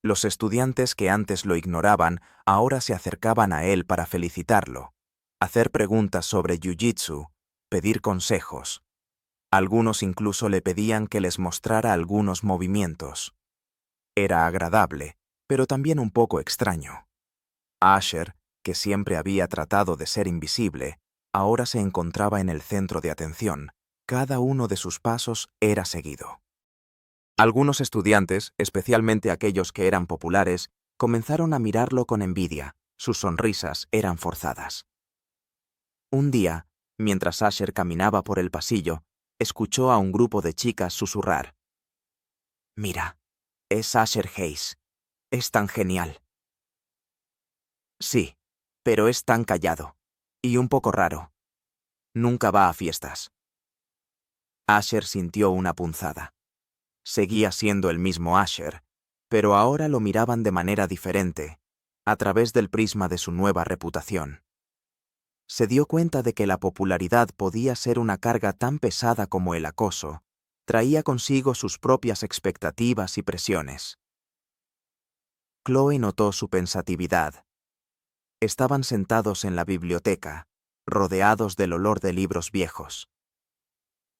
Los estudiantes que antes lo ignoraban ahora se acercaban a él para felicitarlo, hacer preguntas sobre jiu-jitsu, pedir consejos. Algunos incluso le pedían que les mostrara algunos movimientos. Era agradable, pero también un poco extraño. Asher, que siempre había tratado de ser invisible, ahora se encontraba en el centro de atención. Cada uno de sus pasos era seguido. Algunos estudiantes, especialmente aquellos que eran populares, comenzaron a mirarlo con envidia. Sus sonrisas eran forzadas. Un día, mientras Asher caminaba por el pasillo, escuchó a un grupo de chicas susurrar. «Mira, es Asher Hayes. Es tan genial». Sí, pero es tan callado. Y un poco raro. Nunca va a fiestas. Asher sintió una punzada. Seguía siendo el mismo Asher, pero ahora lo miraban de manera diferente, a través del prisma de su nueva reputación. Se dio cuenta de que la popularidad podía ser una carga tan pesada como el acoso. Traía consigo sus propias expectativas y presiones. Chloe notó su pensatividad. Estaban sentados en la biblioteca, rodeados del olor de libros viejos.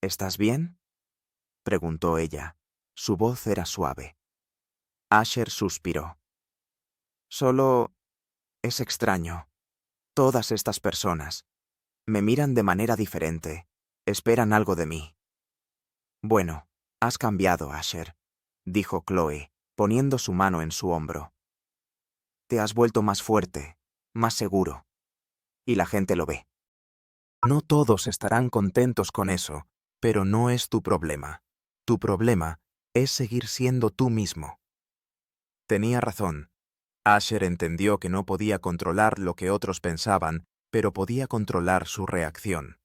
«¿Estás bien?», preguntó ella. Su voz era suave. Asher suspiró. «Solo... es extraño. Todas estas personas me miran de manera diferente. Esperan algo de mí». «Bueno, has cambiado, Asher», dijo Chloe, poniendo su mano en su hombro. «Te has vuelto más fuerte, más seguro. Y la gente lo ve. No todos estarán contentos con eso, pero no es tu problema. Tu problema es seguir siendo tú mismo». Tenía razón. Asher entendió que no podía controlar lo que otros pensaban, pero podía controlar su reacción.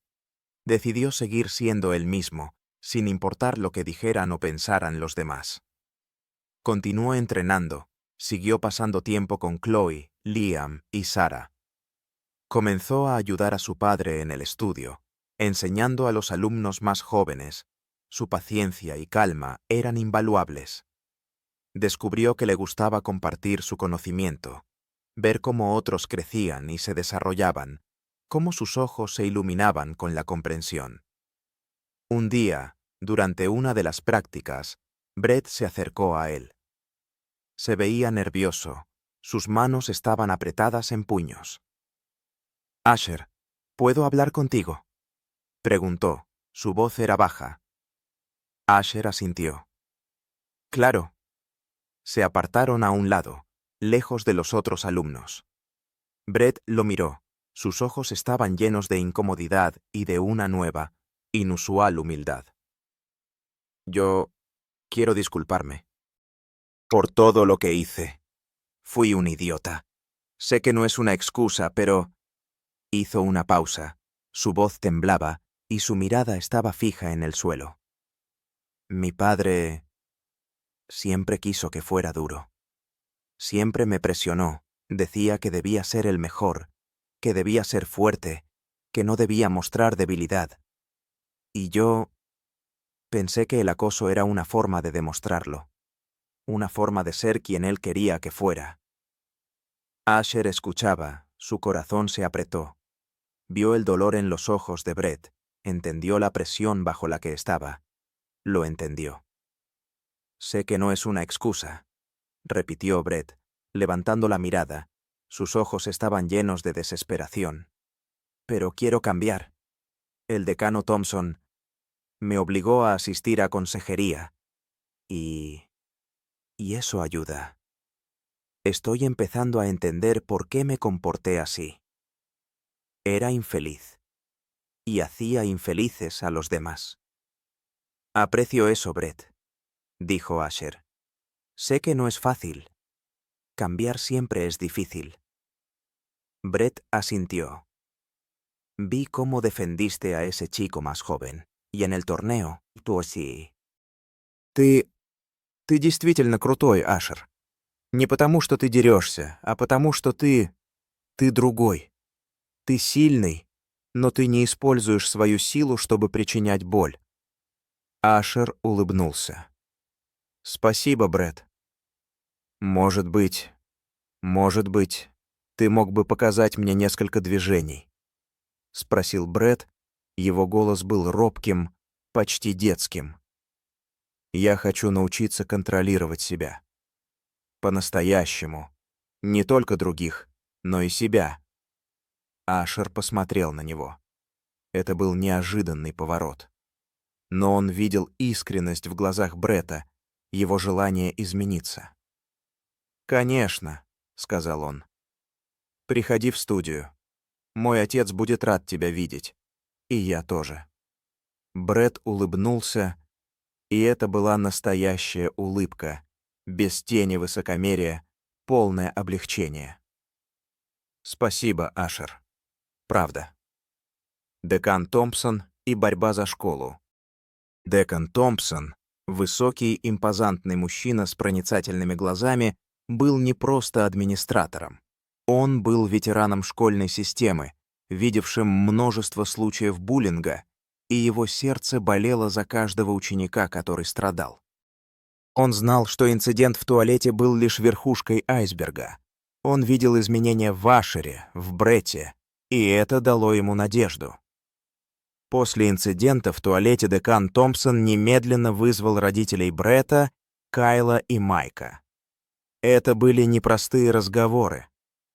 Decidió seguir siendo él mismo, sin importar lo que dijeran o pensaran los demás. Continuó entrenando, siguió pasando tiempo con Chloe, Liam y Sarah. Comenzó a ayudar a su padre en el estudio, enseñando a los alumnos más jóvenes. Su paciencia y calma eran invaluables. Descubrió que le gustaba compartir su conocimiento, ver cómo otros crecían y se desarrollaban, cómo sus ojos se iluminaban con la comprensión. Un día, durante una de las prácticas, Brett se acercó a él. Se veía nervioso, sus manos estaban apretadas en puños. «Asher, ¿puedo hablar contigo?», preguntó. Su voz era baja. Asher asintió. «Claro». Se apartaron a un lado, lejos de los otros alumnos. Brett lo miró. Sus ojos estaban llenos de incomodidad y de una nueva, inusual humildad. «Yo quiero disculparme por todo lo que hice. Fui un idiota. Sé que no es una excusa, pero...». Hizo una pausa. Su voz temblaba y su mirada estaba fija en el suelo. «Mi padre siempre quiso que fuera duro. Siempre me presionó, decía que debía ser el mejor, que debía ser fuerte, que no debía mostrar debilidad. Y yo pensé que el acoso era una forma de demostrarlo, una forma de ser quien él quería que fuera». Asher escuchaba, su corazón se apretó. Vio el dolor en los ojos de Brett, entendió la presión bajo la que estaba. Lo entendió. «Sé que no es una excusa», repitió Brett, levantando la mirada. Sus ojos estaban llenos de desesperación. «Pero quiero cambiar. El decano Thompson me obligó a asistir a consejería. Y eso ayuda. Estoy empezando a entender por qué me comporté así. Era infeliz. Y hacía infelices a los demás». «Aprecio eso, Brett», dijo Asher. «Sé que no es fácil. Cambiar siempre es difícil». Brett asintió. «Vi cómo defendiste a ese chico más joven, y en el torneo, tú sí». Ты действительно крутой, Ашер. Не потому, что ты дерешься, а потому, что ты Ты другой. Ты сильный, но ты не используешь свою силу, чтобы причинять боль». Ашер улыбнулся. «Спасибо, Брэд. Может быть, ты мог бы показать мне несколько движений?» — спросил Брэд. Его голос был робким, почти детским. «Я хочу научиться контролировать себя. По-настоящему. Не только других, но и себя». Ашер посмотрел на него. Это был неожиданный поворот. Но он видел искренность в глазах Бретта, его желание измениться. «Конечно», — сказал он. «Приходи в студию. Мой отец будет рад тебя видеть. И я тоже». Бретт улыбнулся, и это была настоящая улыбка, без тени высокомерия, полное облегчение. «Спасибо, Ашер. Правда». Декан Томпсон и борьба за школу. Декан Томпсон, высокий, импозантный мужчина с проницательными глазами, был не просто администратором. Он был ветераном школьной системы, видевшим множество случаев буллинга, и его сердце болело за каждого ученика, который страдал. Он знал, что инцидент в туалете был лишь верхушкой айсберга. Он видел изменения в Ашере, в Бретте, и это дало ему надежду. После инцидента в туалете декан Томпсон немедленно вызвал родителей Бретта, Кайла и Майка. Это были непростые разговоры.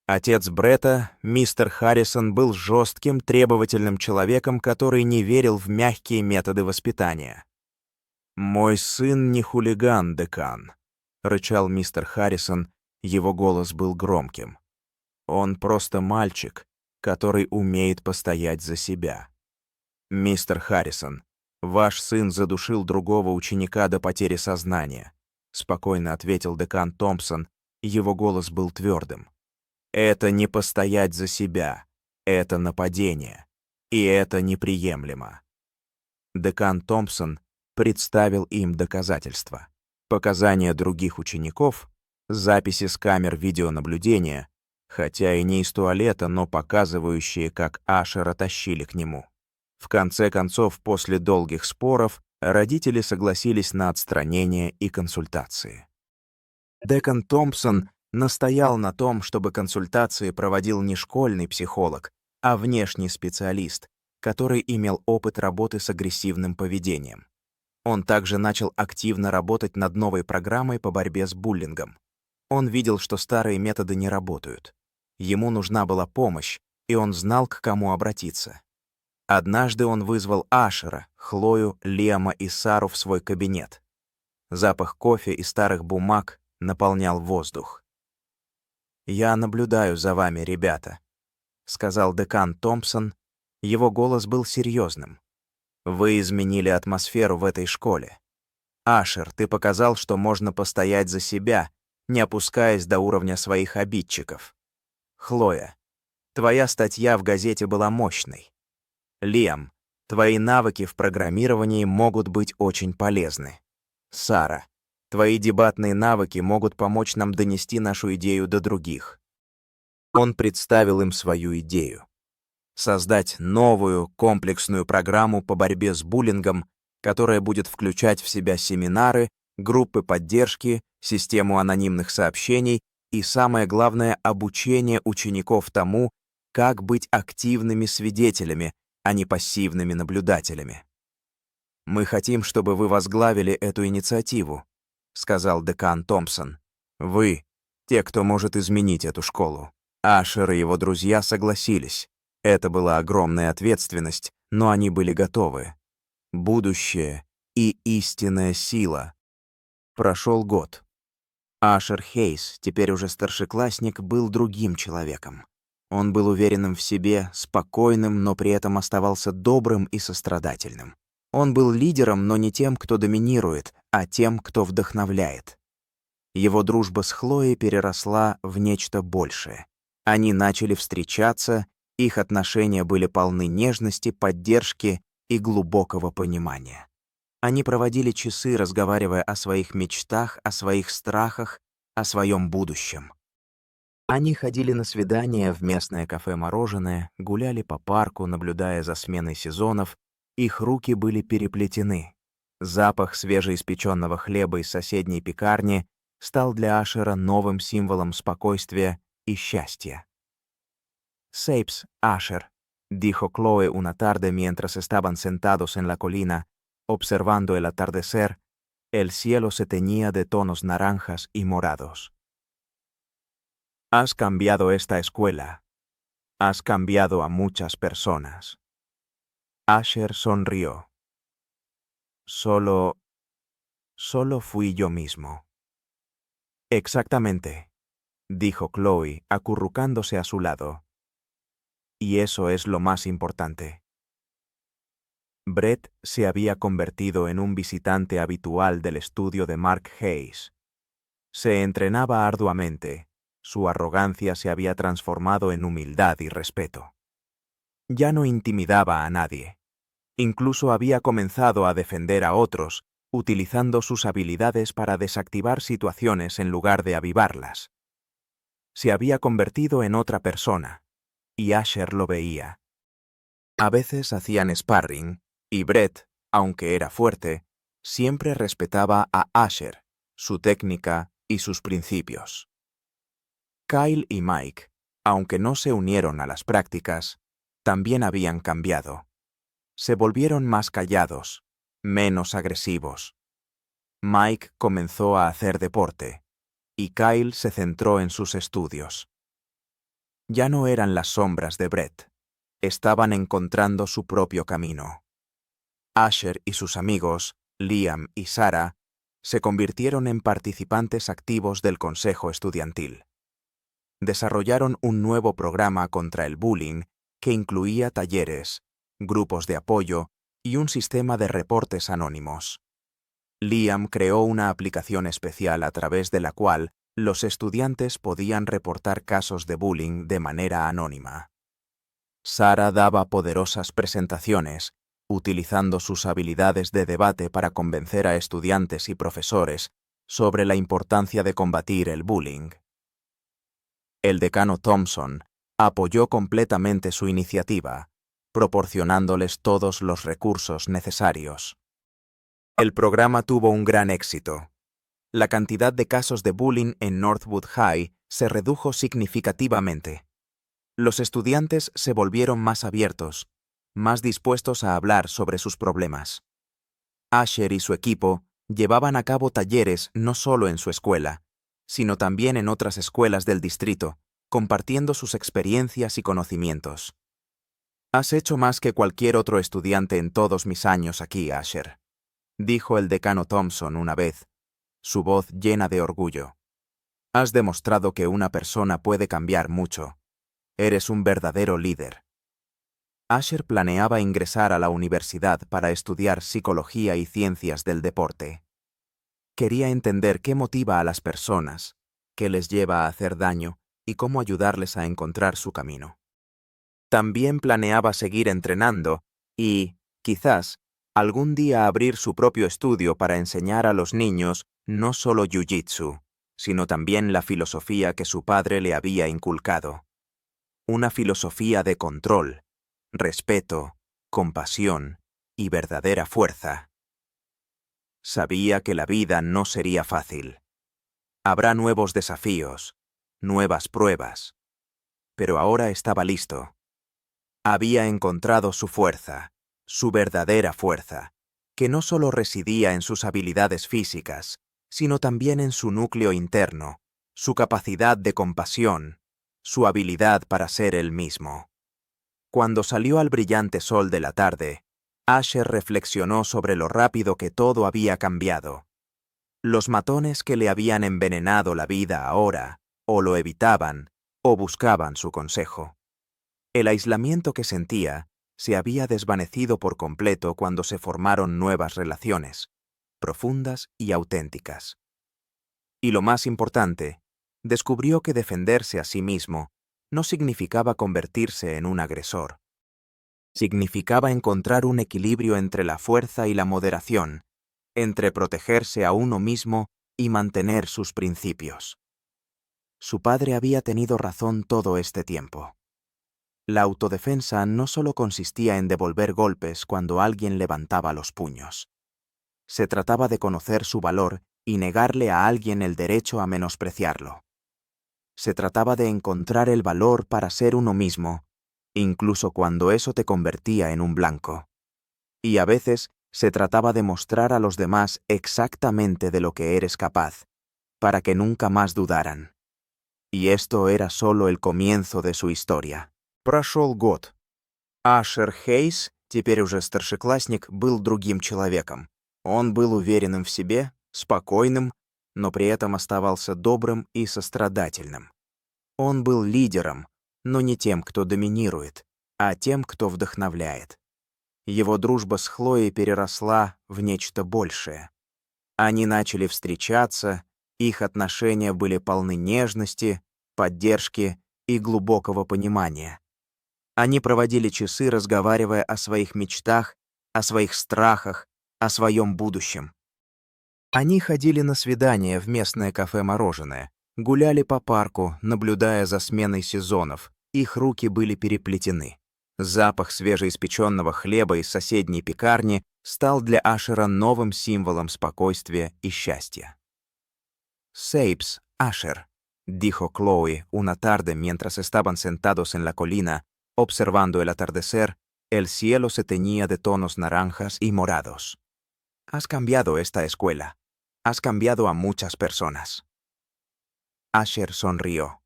Отец Бретта, мистер Харрисон, был жестким, требовательным человеком, который не верил в мягкие методы воспитания. «Мой сын не хулиган, декан», — рычал мистер Харрисон, его голос был громким. «Он просто мальчик, который умеет постоять за себя». «Мистер Харрисон, ваш сын задушил другого ученика до потери сознания», — спокойно ответил декан Томпсон, его голос был твердым. «Это не постоять за себя, это нападение, и это неприемлемо». Декан Томпсон представил им доказательства. Показания других учеников, записи с камер видеонаблюдения, хотя и не из туалета, но показывающие, как Ашера тащили к нему. В конце концов, после долгих споров, родители согласились на отстранение и консультации. Декан Томпсон настоял на том, чтобы консультации проводил не школьный психолог, а внешний специалист, который имел опыт работы с агрессивным поведением. Он также начал активно работать над новой программой по борьбе с буллингом. Он видел, что старые методы не работают. Ему нужна была помощь, и он знал, к кому обратиться. Однажды он вызвал Ашера, Хлою, Лиама и Сару в свой кабинет. Запах кофе и старых бумаг наполнял воздух. «Я наблюдаю за вами, ребята», — сказал декан Томпсон. Его голос был серьезным. «Вы изменили атмосферу в этой школе. Ашер, ты показал, что можно постоять за себя, не опускаясь до уровня своих обидчиков. Хлоя, твоя статья в газете была мощной. Лиам, твои навыки в программировании могут быть очень полезны. Сара, твои дебатные навыки могут помочь нам донести нашу идею до других». Он представил им свою идею. Создать новую комплексную программу по борьбе с буллингом, которая будет включать в себя семинары, группы поддержки, систему анонимных сообщений и, самое главное, обучение учеников тому, как быть активными свидетелями, а не пассивными наблюдателями. «Мы хотим, чтобы вы возглавили эту инициативу», — сказал декан Томпсон. «Вы — те, кто может изменить эту школу». Ашер и его друзья согласились. Это была огромная ответственность, но они были готовы. Будущее и истинная сила. Прошел год. Ашер Хейс, теперь уже старшеклассник, был другим человеком. Он был уверенным в себе, спокойным, но при этом оставался добрым и сострадательным. Он был лидером, но не тем, кто доминирует, а тем, кто вдохновляет. Его дружба с Хлоей переросла в нечто большее. Они начали встречаться, их отношения были полны нежности, поддержки и глубокого понимания. Они проводили часы, разговаривая о своих мечтах, о своих страхах, о своем будущем. Они ходили на свидания в местное кафе-мороженое, гуляли по парку, наблюдая за сменой сезонов, их руки были переплетены. Запах свежеиспеченного хлеба из соседней пекарни стал для Ашера новым символом спокойствия y счастья. «Sapes, Asher», dijo Chloe una tarde mientras estaban sentados en la colina, observando el atardecer. El cielo se teñía de tonos naranjas y morados. Has cambiado esta escuela. Has cambiado a muchas personas. Asher sonrió. Solo fui yo mismo. Exactamente, dijo Chloe, acurrucándose a su lado. Y eso es lo más importante. Brett se había convertido en un visitante habitual del estudio de Mark Hayes. Se entrenaba arduamente. Su arrogancia se había transformado en humildad y respeto. Ya no intimidaba a nadie. Incluso había comenzado a defender a otros, utilizando sus habilidades para desactivar situaciones en lugar de avivarlas. Se había convertido en otra persona, y Asher lo veía. A veces hacían sparring, y Brett, aunque era fuerte, siempre respetaba a Asher, su técnica y sus principios. Kyle y Mike, aunque no se unieron a las prácticas, también habían cambiado. Se volvieron más callados, menos agresivos. Mike comenzó a hacer deporte, y Kyle se centró en sus estudios. Ya no eran las sombras de Brett, estaban encontrando su propio camino. Asher y sus amigos, Liam y Sarah, se convirtieron en participantes activos del consejo estudiantil. Desarrollaron un nuevo programa contra el bullying que incluía talleres, grupos de apoyo y un sistema de reportes anónimos. Liam creó una aplicación especial a través de la cual los estudiantes podían reportar casos de bullying de manera anónima. Sarah daba poderosas presentaciones, utilizando sus habilidades de debate para convencer a estudiantes y profesores sobre la importancia de combatir el bullying. El decano Thompson apoyó completamente su iniciativa, proporcionándoles todos los recursos necesarios. El programa tuvo un gran éxito. La cantidad de casos de bullying en Northwood High se redujo significativamente. Los estudiantes se volvieron más abiertos, más dispuestos a hablar sobre sus problemas. Asher y su equipo llevaban a cabo talleres no solo en su escuela, sino también en otras escuelas del distrito, compartiendo sus experiencias y conocimientos. «Has hecho más que cualquier otro estudiante en todos mis años aquí, Asher», dijo el decano Thompson una vez, su voz llena de orgullo. «Has demostrado que una persona puede cambiar mucho. Eres un verdadero líder». Asher planeaba ingresar a la universidad para estudiar psicología y ciencias del deporte. Quería entender qué motiva a las personas, qué les lleva a hacer daño y cómo ayudarles a encontrar su camino. También planeaba seguir entrenando y, quizás, algún día abrir su propio estudio para enseñar a los niños no solo jiu-jitsu, sino también la filosofía que su padre le había inculcado. Una filosofía de control, respeto, compasión y verdadera fuerza. Sabía que la vida no sería fácil. Habrá nuevos desafíos, nuevas pruebas. Pero ahora estaba listo. Había encontrado su fuerza, su verdadera fuerza, que no solo residía en sus habilidades físicas, sino también en su núcleo interno, su capacidad de compasión, su habilidad para ser él mismo. Cuando salió al brillante sol de la tarde, Asher reflexionó sobre lo rápido que todo había cambiado. Los matones que le habían envenenado la vida ahora, o lo evitaban, o buscaban su consejo. El aislamiento que sentía se había desvanecido por completo cuando se formaron nuevas relaciones, profundas y auténticas. Y lo más importante, descubrió que defenderse a sí mismo no significaba convertirse en un agresor. Significaba encontrar un equilibrio entre la fuerza y la moderación, entre protegerse a uno mismo y mantener sus principios. Su padre había tenido razón todo este tiempo. La autodefensa no solo consistía en devolver golpes cuando alguien levantaba los puños. Se trataba de conocer su valor y negarle a alguien el derecho a menospreciarlo. Se trataba de encontrar el valor para ser uno mismo, incluso cuando eso te convertía en un blanco. Y a veces se trataba de mostrar a los demás exactamente de lo que eres capaz, para que nunca más dudaran. Y esto era solo el comienzo de su historia. Прошел год. Ашер Хейс, теперь уже старшеклассник, был другим человеком. Он был уверенным в себе, спокойным, но при этом оставался добрым и сострадательным. Он был лидером, но не тем, кто доминирует, а тем, кто вдохновляет. Его дружба с Хлоей переросла в нечто большее. Они начали встречаться, их отношения были полны нежности, поддержки и глубокого понимания. Они проводили часы, разговаривая о своих мечтах, о своих страхах, о своем будущем. Они ходили на свидания в местное кафе-мороженое, гуляли по парку, наблюдая за сменой сезонов. Их руки были переплетены. Запах свежеиспеченного хлеба из соседней пекарни стал для Ашера новым символом спокойствия и счастья. «Сейпс, Asher», dijo Chloe una tarde mientras estaban sentados en la colina, observando el atardecer. El cielo se teñía de tonos naranjas y morados. Has cambiado esta escuela. Has cambiado a muchas personas. Asher sonrió.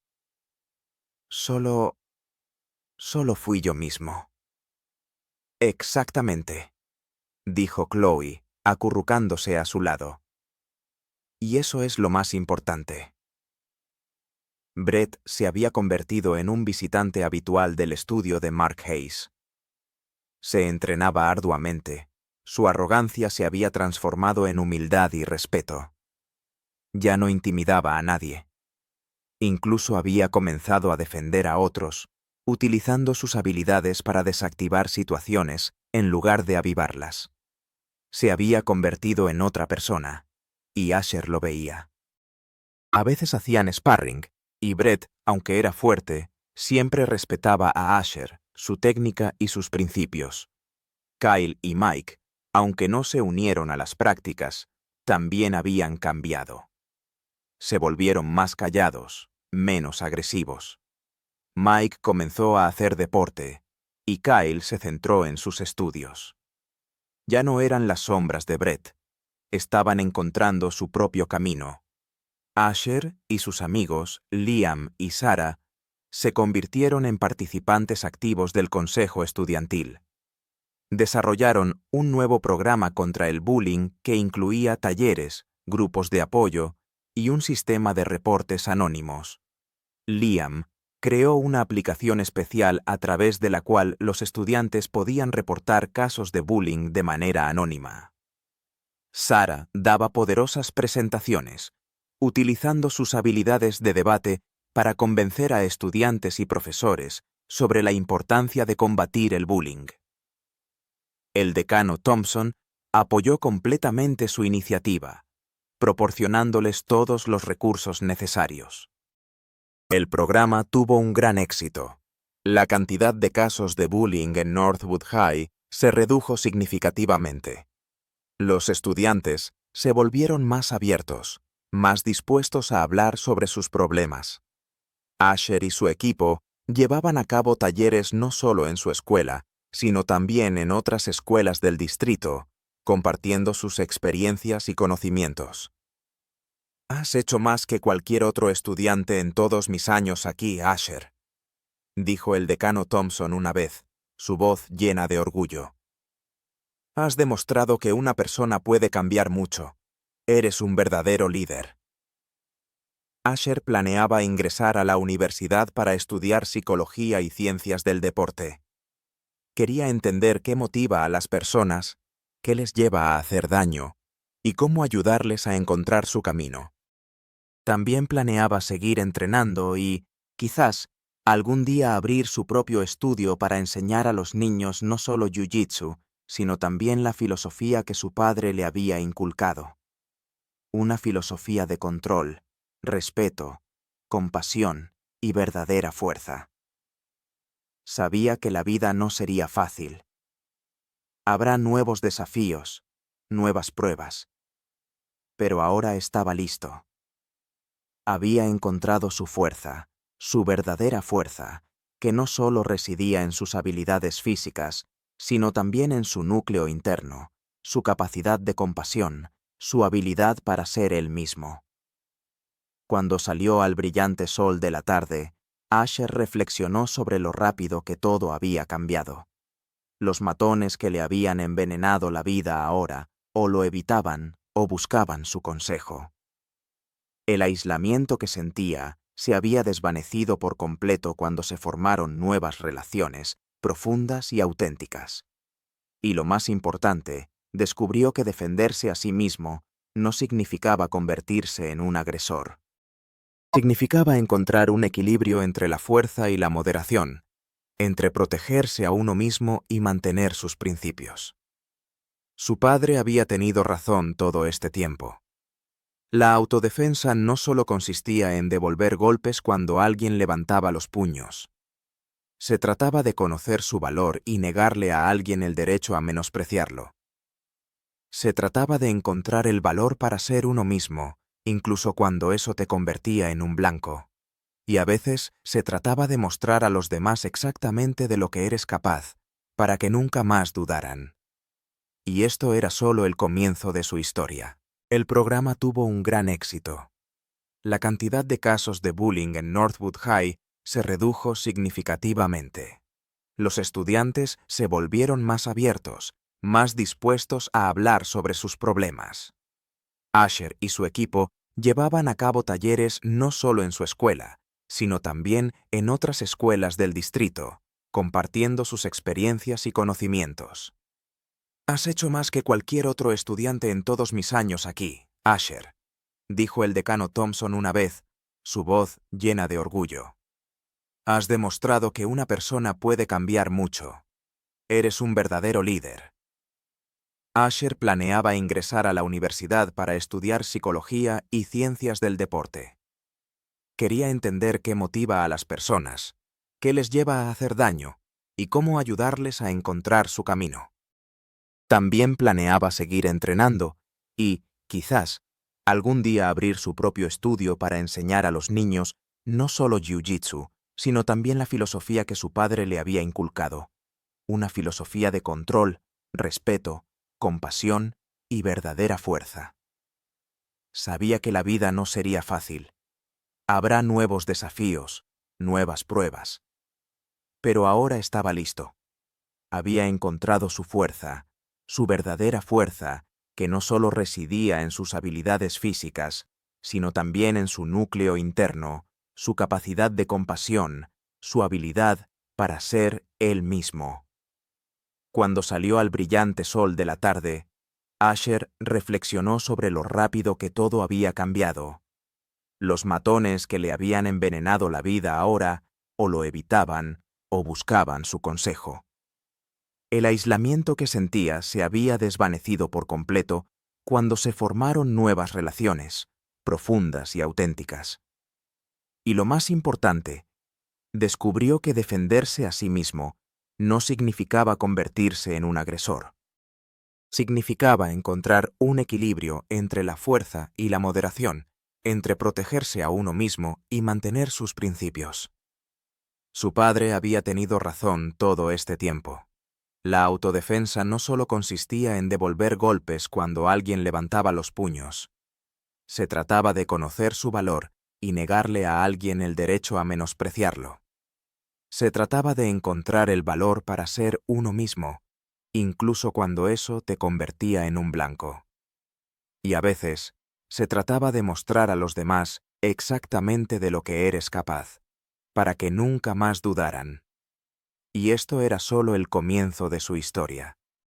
Solo fui yo mismo. Exactamente, dijo Chloe, acurrucándose a su lado. Y eso es lo más importante. Brett se había convertido en un visitante habitual del estudio de Mark Hayes. Se entrenaba arduamente. Su arrogancia se había transformado en humildad y respeto. Ya no intimidaba a nadie. Incluso había comenzado a defender a otros, utilizando sus habilidades para desactivar situaciones en lugar de avivarlas. Se había convertido en otra persona, y Asher lo veía. A veces hacían sparring, y Brett, aunque era fuerte, siempre respetaba a Asher, su técnica y sus principios. Kyle y Mike, aunque no se unieron a las prácticas, también habían cambiado. Se volvieron más callados, menos agresivos. Mike comenzó a hacer deporte, y Kyle se centró en sus estudios. Ya no eran las sombras de Brett, estaban encontrando su propio camino. Asher y sus amigos, Liam y Sarah, se convirtieron en participantes activos del consejo estudiantil. Desarrollaron un nuevo programa contra el bullying que incluía talleres, grupos de apoyo y un sistema de reportes anónimos. Liam creó una aplicación especial a través de la cual los estudiantes podían reportar casos de bullying de manera anónima. Sarah daba poderosas presentaciones, utilizando sus habilidades de debate para convencer a estudiantes y profesores sobre la importancia de combatir el bullying. El decano Thompson apoyó completamente su iniciativa, proporcionándoles todos los recursos necesarios. El programa tuvo un gran éxito. La cantidad de casos de bullying en Northwood High se redujo significativamente. Los estudiantes se volvieron más abiertos, más dispuestos a hablar sobre sus problemas. Asher y su equipo llevaban a cabo talleres no solo en su escuela, sino también en otras escuelas del distrito, compartiendo sus experiencias y conocimientos. «Has hecho más que cualquier otro estudiante en todos mis años aquí, Asher», dijo el decano Thompson una vez, su voz llena de orgullo. «Has demostrado que una persona puede cambiar mucho. Eres un verdadero líder». Asher planeaba ingresar a la universidad para estudiar psicología y ciencias del deporte. Quería entender qué motiva a las personas, qué les lleva a hacer daño, y cómo ayudarles a encontrar su camino. También planeaba seguir entrenando y, quizás, algún día abrir su propio estudio para enseñar a los niños no solo jiu-jitsu, sino también la filosofía que su padre le había inculcado. Una filosofía de control, respeto compasión y verdadera fuerza. Sabía que la vida no sería fácil. Habrá nuevos desafíos, nuevas pruebas. Pero ahora estaba listo. Había encontrado su fuerza, su verdadera fuerza, que no solo residía en sus habilidades físicas, sino también en su núcleo interno, su capacidad de compasión, su habilidad para ser él mismo. Cuando salió al brillante sol de la tarde, Asher reflexionó sobre lo rápido que todo había cambiado. Los matones que le habían envenenado la vida ahora, o lo evitaban, o buscaban su consejo. El aislamiento que sentía se había desvanecido por completo cuando se formaron nuevas relaciones, profundas y auténticas. Y lo más importante, descubrió que defenderse a sí mismo no significaba convertirse en un agresor. Significaba encontrar un equilibrio entre la fuerza y la moderación, entre protegerse a uno mismo y mantener sus principios. Su padre había tenido razón todo este tiempo. La autodefensa no solo consistía en devolver golpes cuando alguien levantaba los puños. Se trataba de conocer su valor y negarle a alguien el derecho a menospreciarlo. Se trataba de encontrar el valor para ser uno mismo, incluso cuando eso te convertía en un blanco. Y a veces se trataba de mostrar a los demás exactamente de lo que eres capaz, para que nunca más dudaran. Y esto era solo el comienzo de su historia. El programa tuvo un gran éxito. La cantidad de casos de bullying en Northwood High se redujo significativamente. Los estudiantes se volvieron más abiertos, más dispuestos a hablar sobre sus problemas. Asher y su equipo llevaban a cabo talleres no solo en su escuela, sino también en otras escuelas del distrito, compartiendo sus experiencias y conocimientos. «Has hecho más que cualquier otro estudiante en todos mis años aquí, Asher», dijo el decano Thompson una vez, su voz llena de orgullo. «Has demostrado que una persona puede cambiar mucho. Eres un verdadero líder». Asher planeaba ingresar a la universidad para estudiar psicología y ciencias del deporte. Quería entender qué motiva a las personas, qué les lleva a hacer daño y cómo ayudarles a encontrar su camino. También planeaba seguir entrenando y, quizás, algún día abrir su propio estudio para enseñar a los niños no solo jiu-jitsu, sino también la filosofía que su padre le había inculcado, una filosofía de control, respeto, compasión y verdadera fuerza. Sabía que la vida no sería fácil. Habrá nuevos desafíos, nuevas pruebas. Pero ahora estaba listo. Había encontrado su fuerza, su verdadera fuerza, que no solo residía en sus habilidades físicas, sino también en su núcleo interno, su capacidad de compasión, su habilidad para ser él mismo. Cuando salió al brillante sol de la tarde, Asher reflexionó sobre lo rápido que todo había cambiado. Los matones que le habían envenenado la vida ahora o lo evitaban o buscaban su consejo. El aislamiento que sentía se había desvanecido por completo cuando se formaron nuevas relaciones, profundas y auténticas. Y lo más importante, descubrió que defenderse a sí mismo no significaba convertirse en un agresor. Significaba encontrar un equilibrio entre la fuerza y la moderación, entre protegerse a uno mismo y mantener sus principios. Su padre había tenido razón todo este tiempo. La autodefensa no solo consistía en devolver golpes cuando alguien levantaba los puños. Se trataba de conocer su valor y negarle a alguien el derecho a menospreciarlo. Se trataba de encontrar el valor para ser uno mismo, incluso cuando eso te convertía en un blanco. Y a veces, se trataba de mostrar a los demás exactamente de lo que eres capaz, para que nunca más dudaran. Y esto era solo el comienzo de su historia.